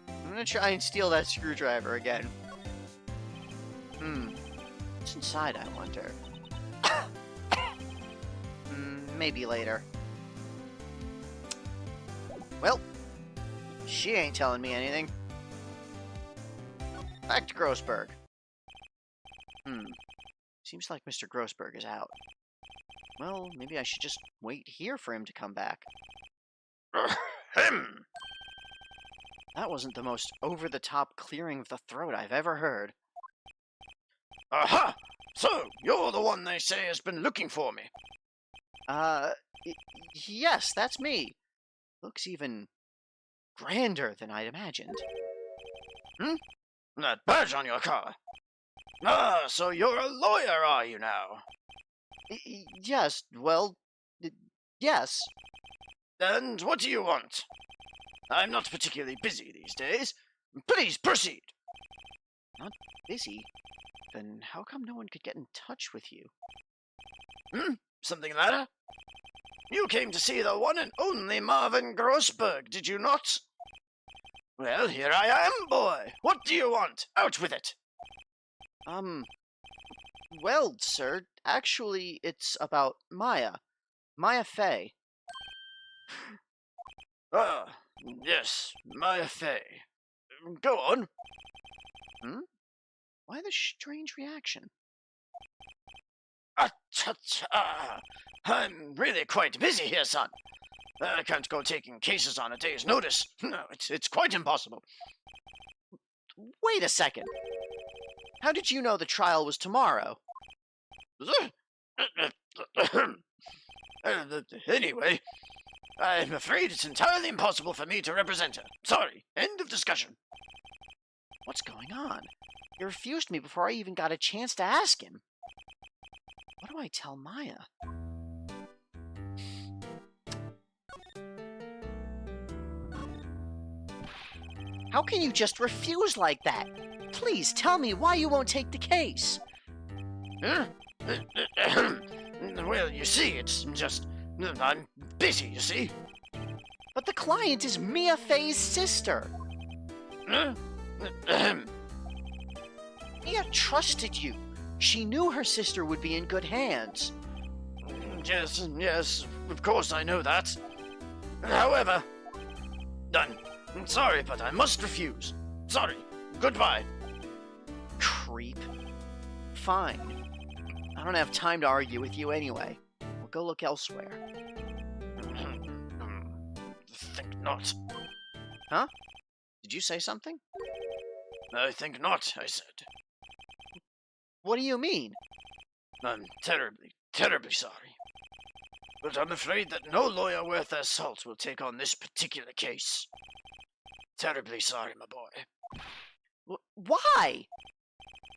I'm gonna try and steal that screwdriver again. What's inside, I wonder? Maybe later. Well, she ain't telling me anything. Back to Grossberg. Seems like Mr. Grossberg is out. Well, maybe I should just wait here for him to come back. Him! That wasn't the most over-the-top clearing of the throat I've ever heard. Aha! So, you're the one they say has been looking for me. Yes, that's me. Looks even grander than I'd imagined. That badge on your car. Ah, so you're a lawyer, are you now? Yes, well, yes. And what do you want? I'm not particularly busy these days. Please proceed. Not busy? Then how come no one could get in touch with you? Something the matter? You came to see the one and only Marvin Grossberg, did you not? Well, here I am, boy. What do you want? Out with it. Well, sir, actually, it's about Maya. Maya Fey. Ah, yes, Maya Fey. Go on. Why the strange reaction? I'm really quite busy here, son. I can't go taking cases on a day's notice. No, it's quite impossible. Wait a second. How did you know the trial was tomorrow? Anyway, I'm afraid it's entirely impossible for me to represent her. Sorry. End of discussion. What's going on? He refused me before I even got a chance to ask him. What do I tell Maya? How can you just refuse like that? Please tell me why you won't take the case. Well, you see, it's just... I'm busy, you see. But the client is Mia Fey's sister. Mia trusted you. She knew her sister would be in good hands. Yes, of course I know that. However, I'm sorry, but I must refuse. Sorry. Goodbye. Creep. Fine. I don't have time to argue with you anyway. We'll go look elsewhere. Think not. Huh? Did you say something? I think not, I said. What do you mean? I'm terribly, terribly sorry. But I'm afraid that no lawyer worth their salt will take on this particular case. Terribly sorry, my boy. Why?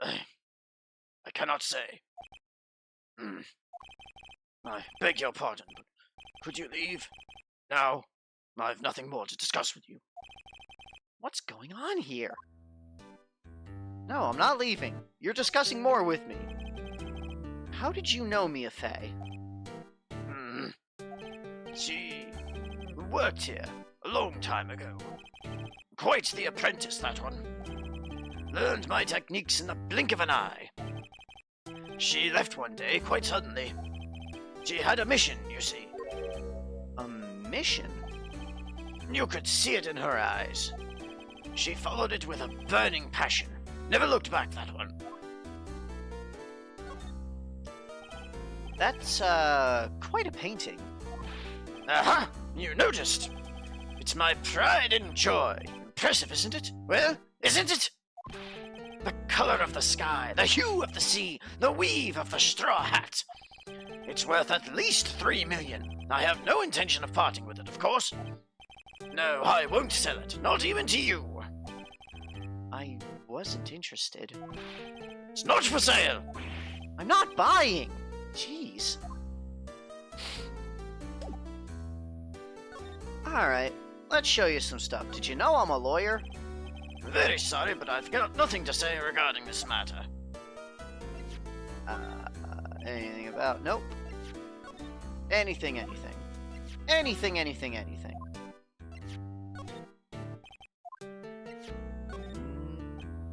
I cannot say. I beg your pardon, but could you leave? Now, I've nothing more to discuss with you. What's going on here? No, I'm not leaving. You're discussing more with me. How did you know Mia Fey? She worked here a long time ago. Quite the apprentice, that one. Learned my techniques in the blink of an eye. She left one day quite suddenly. She had a mission, you see. A mission? You could see it in her eyes. She followed it with a burning passion. Never looked back, that one. That's, quite a painting. Aha! You noticed. It's my pride and joy. Impressive, isn't it? Well, isn't it? The color of the sky, the hue of the sea, the weave of the straw hat. It's worth at least 3 million. I have no intention of parting with it, of course. No, I won't sell it, not even to you. I wasn't interested. It's not for sale. I'm not buying! Jeez. Alright, let's show you some stuff. Did you know I'm a lawyer? Very sorry, but I've got nothing to say regarding this matter. Anything about... Nope. Anything. Anything.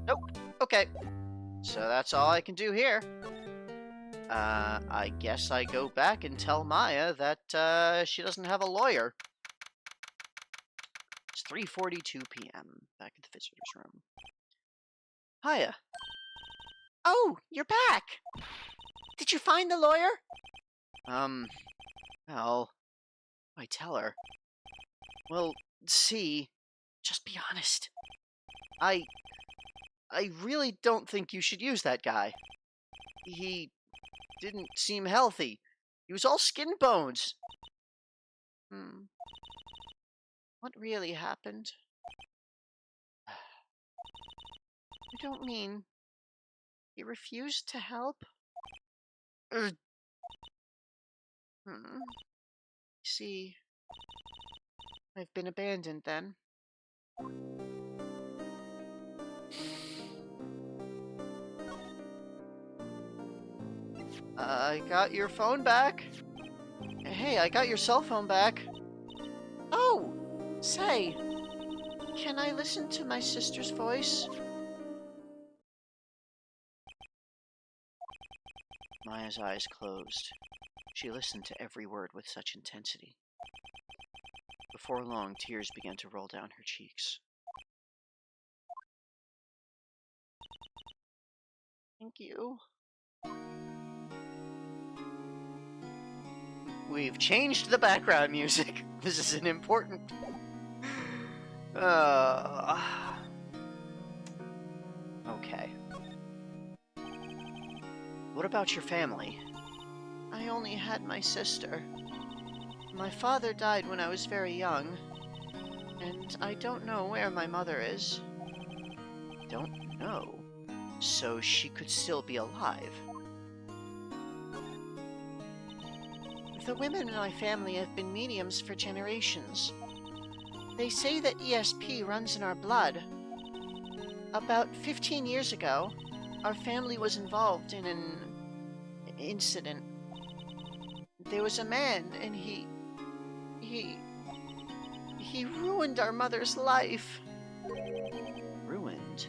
Nope. Okay. So that's all I can do here. I guess I go back and tell Maya that, she doesn't have a lawyer. It's 3:42 p.m. back at the visitor's room. Hiya. Oh, you're back. Did you find the lawyer? Well, I tell her. Well, see, just be honest. I really don't think you should use that guy. He didn't seem healthy. He was all skin and bones. What really happened? You don't mean he refused to help? See, I've been abandoned then. I got your phone back. Hey, I got your cell phone back. Oh, say, can I listen to my sister's voice? Maya's eyes closed. She listened to every word with such intensity. Before long, tears began to roll down her cheeks. Thank you. We've changed the background music. This is an important... Okay. What about your family? I only had my sister. My father died when I was very young, and I don't know where my mother is. Don't know. So she could still be alive. The women in my family have been mediums for generations. They say that ESP runs in our blood. About 15 years ago, our family was involved in an incident. There was a man, and he ruined our mother's life. Ruined?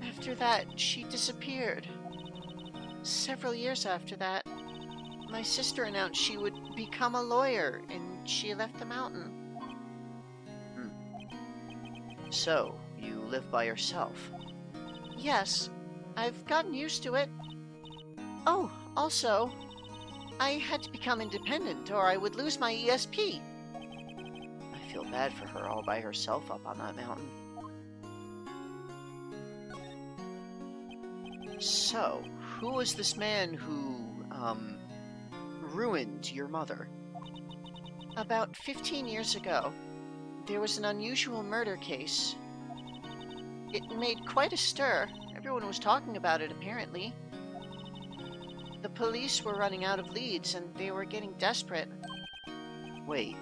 After that, she disappeared. Several years after that, my sister announced she would become a lawyer, and she left the mountain. So, you live by yourself? Yes, I've gotten used to it. Oh, also, I had to become independent or I would lose my ESP. I feel bad for her all by herself up on that mountain. So, who was this man who, ruined your mother? About 15 years ago, there was an unusual murder case. It made quite a stir. Everyone was talking about it, apparently. The police were running out of leads, and they were getting desperate. Wait,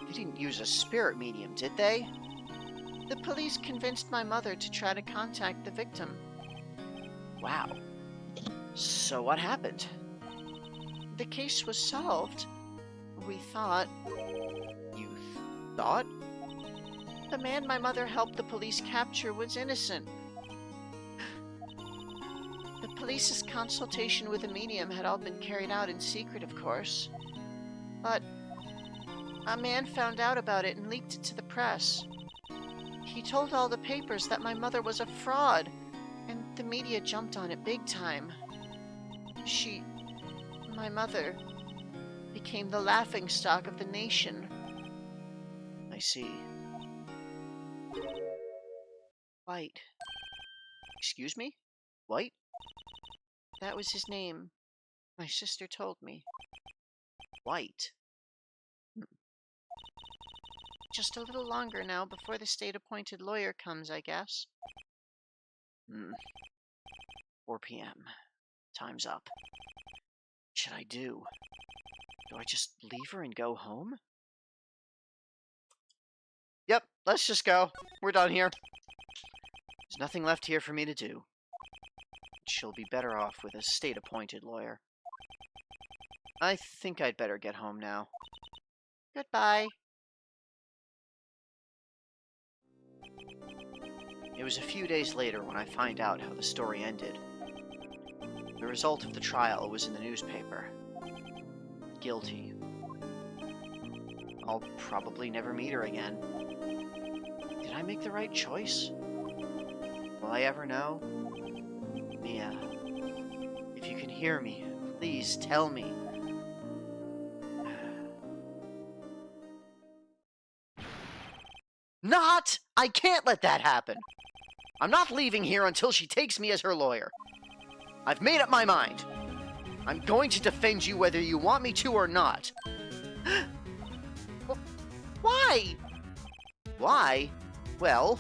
they didn't use a spirit medium, did they? The police convinced my mother to try to contact the victim. Wow. So what happened? The case was solved. We thought. You thought? The man my mother helped the police capture was innocent, police's consultation with a medium had all been carried out in secret, of course. But a man found out about it and leaked it to the press. He told all the papers that my mother was a fraud, and the media jumped on it big time. My mother, became the laughingstock of the nation. I see. White. Excuse me? White? That was his name. My sister told me. White. Just a little longer now before the state-appointed lawyer comes, I guess. 4 p.m. Time's up. What should I do? Do I just leave her and go home? Yep, let's just go. We're done here. There's nothing left here for me to do. She'll be better off with a state-appointed lawyer. I think I'd better get home now. Goodbye. It was a few days later when I find out how the story ended. The result of the trial was in the newspaper. Guilty. I'll probably never meet her again. Did I make the right choice? Will I ever know? Mia, if you can hear me, please tell me. Not! I can't let that happen! I'm not leaving here until she takes me as her lawyer. I've made up my mind. I'm going to defend you whether you want me to or not. Why? Why? Well...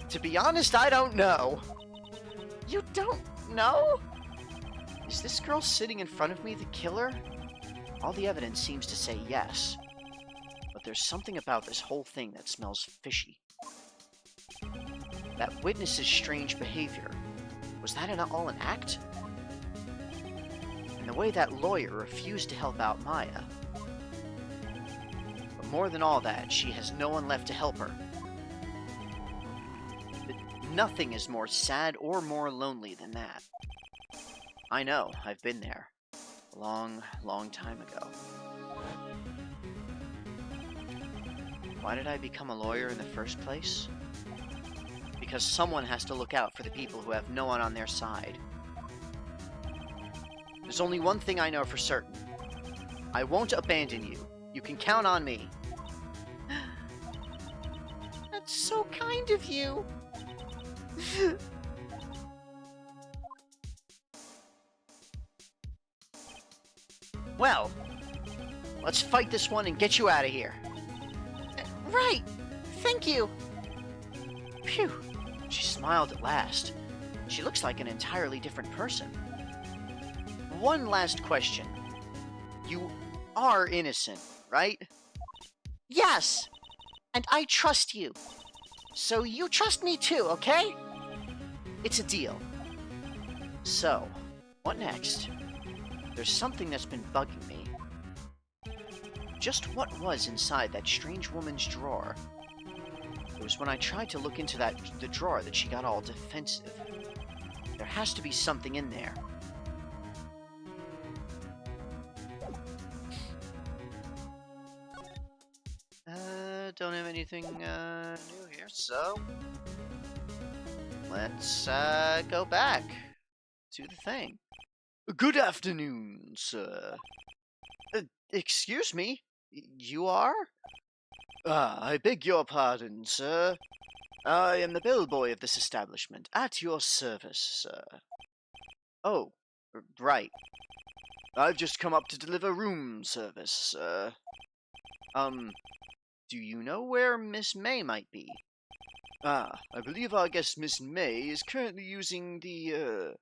to be honest, I don't know. You don't know? Is this girl sitting in front of me the killer? All the evidence seems to say yes. But there's something about this whole thing that smells fishy. That witness's strange behavior, was that all an act? And the way that lawyer refused to help out Maya. But more than all that, she has no one left to help her. But nothing is more sad or more lonely than that. I know, I've been there. A long, long time ago. Why did I become a lawyer in the first place? Because someone has to look out for the people who have no one on their side. There's only one thing I know for certain. I won't abandon you. You can count on me. That's so kind of you. Well, let's fight this one and get you out of here. Right. Thank you. Phew. She smiled at last. She looks like an entirely different person. One last question. You are innocent, right? Yes. And I trust you. So you trust me too, okay? It's a deal. So, what next? There's something that's been bugging me. Just what was inside that strange woman's drawer? It was when I tried to look into the drawer that she got all defensive. There has to be something in there. Don't have anything new here, so let's go back to the thing. Good afternoon, sir. Excuse me? You are? I beg your pardon, sir. I am the bellboy of this establishment, at your service, sir. Oh, right. I've just come up to deliver room service, sir. Do you know where Miss May might be? I believe our guest Miss May is currently using the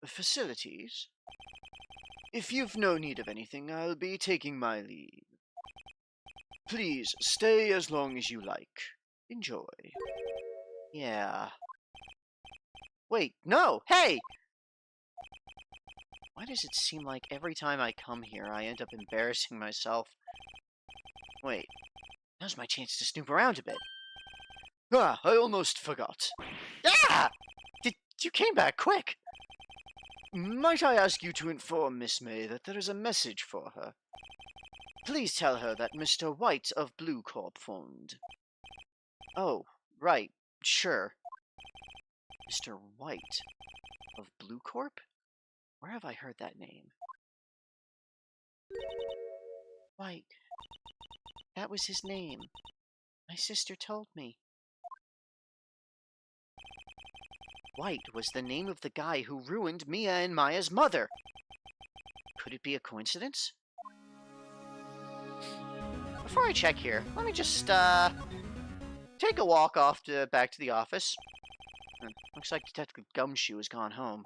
facilities. If you've no need of anything, I'll be taking my leave. Please, stay as long as you like. Enjoy. Yeah. Wait, no! Hey! Why does it seem like every time I come here, I end up embarrassing myself? Wait. Now's my chance to snoop around a bit. Ah, I almost forgot. Yeah! You came back quick. Might I ask you to inform Miss May that there is a message for her? Please tell her that Mr. White of Blue Corp phoned. Oh, right, sure. Mr. White of Blue Corp? Where have I heard that name? White. That was his name. My sister told me. White was the name of the guy who ruined Mia and Maya's mother. Could it be a coincidence? Before I check here, let me just, take a walk off back to the office. Looks like Detective Gumshoe has gone home.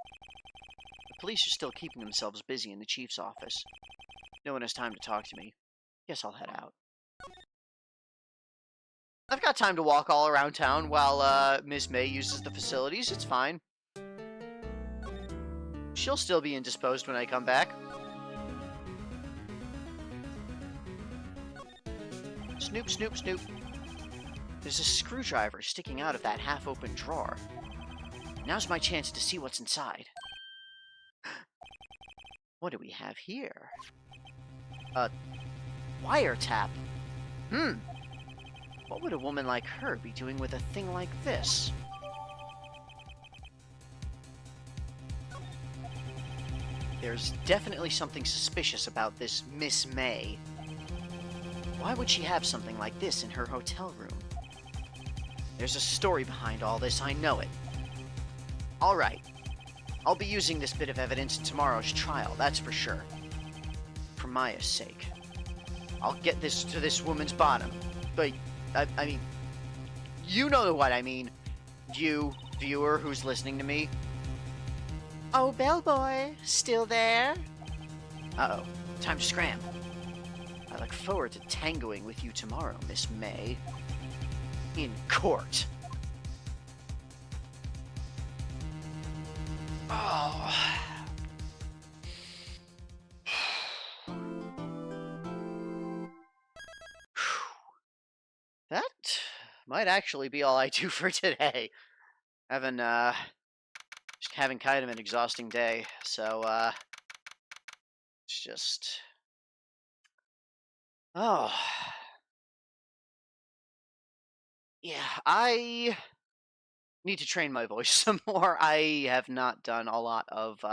The police are still keeping themselves busy in the chief's office. No one has time to talk to me. Guess I'll head out. I've got time to walk all around town while, Miss May uses the facilities. It's fine. She'll still be indisposed when I come back. Snoop, snoop, snoop. There's a screwdriver sticking out of that half-open drawer. Now's my chance to see what's inside. What do we have here? A wiretap. What would a woman like her be doing with a thing like this? There's definitely something suspicious about this Miss May. Why would she have something like this in her hotel room? There's a story behind all this, I know it. Alright. I'll be using this bit of evidence in tomorrow's trial, that's for sure. For Maya's sake. I'll get this to this woman's bottom. But, I mean... You know what I mean. You, viewer who's listening to me. Oh, bellboy, still there? Uh-oh, time to scram. I look forward to tangoing with you tomorrow, Miss May. In court. Oh. That might actually be all I do for today. Just having kind of an exhausting day, so, it's just... Oh. Yeah, I need to train my voice some more. I have not done a lot of,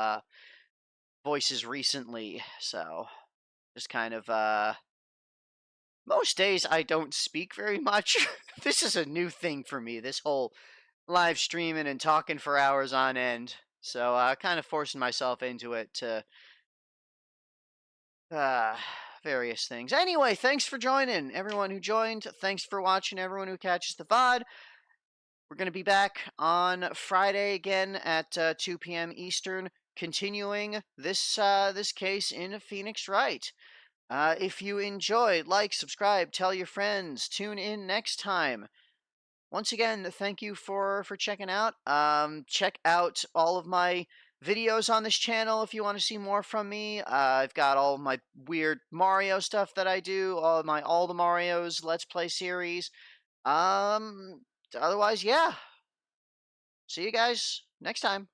voices recently, so just kind of, most days I don't speak very much. This is a new thing for me, this whole live streaming and talking for hours on end. So, kind of forcing myself into it to, various things. Anyway, thanks for joining, everyone who joined. Thanks for watching, everyone who catches the VOD. We're going to be back on Friday again at 2 p.m. Eastern, continuing this case in Phoenix Wright. If you enjoyed, like, subscribe, tell your friends. Tune in next time. Once again, thank you for checking out. Check out all of my videos on this channel if you want to see more from me. I've got all my weird Mario stuff that I do, all the Marios Let's Play series. Otherwise, yeah. See you guys next time.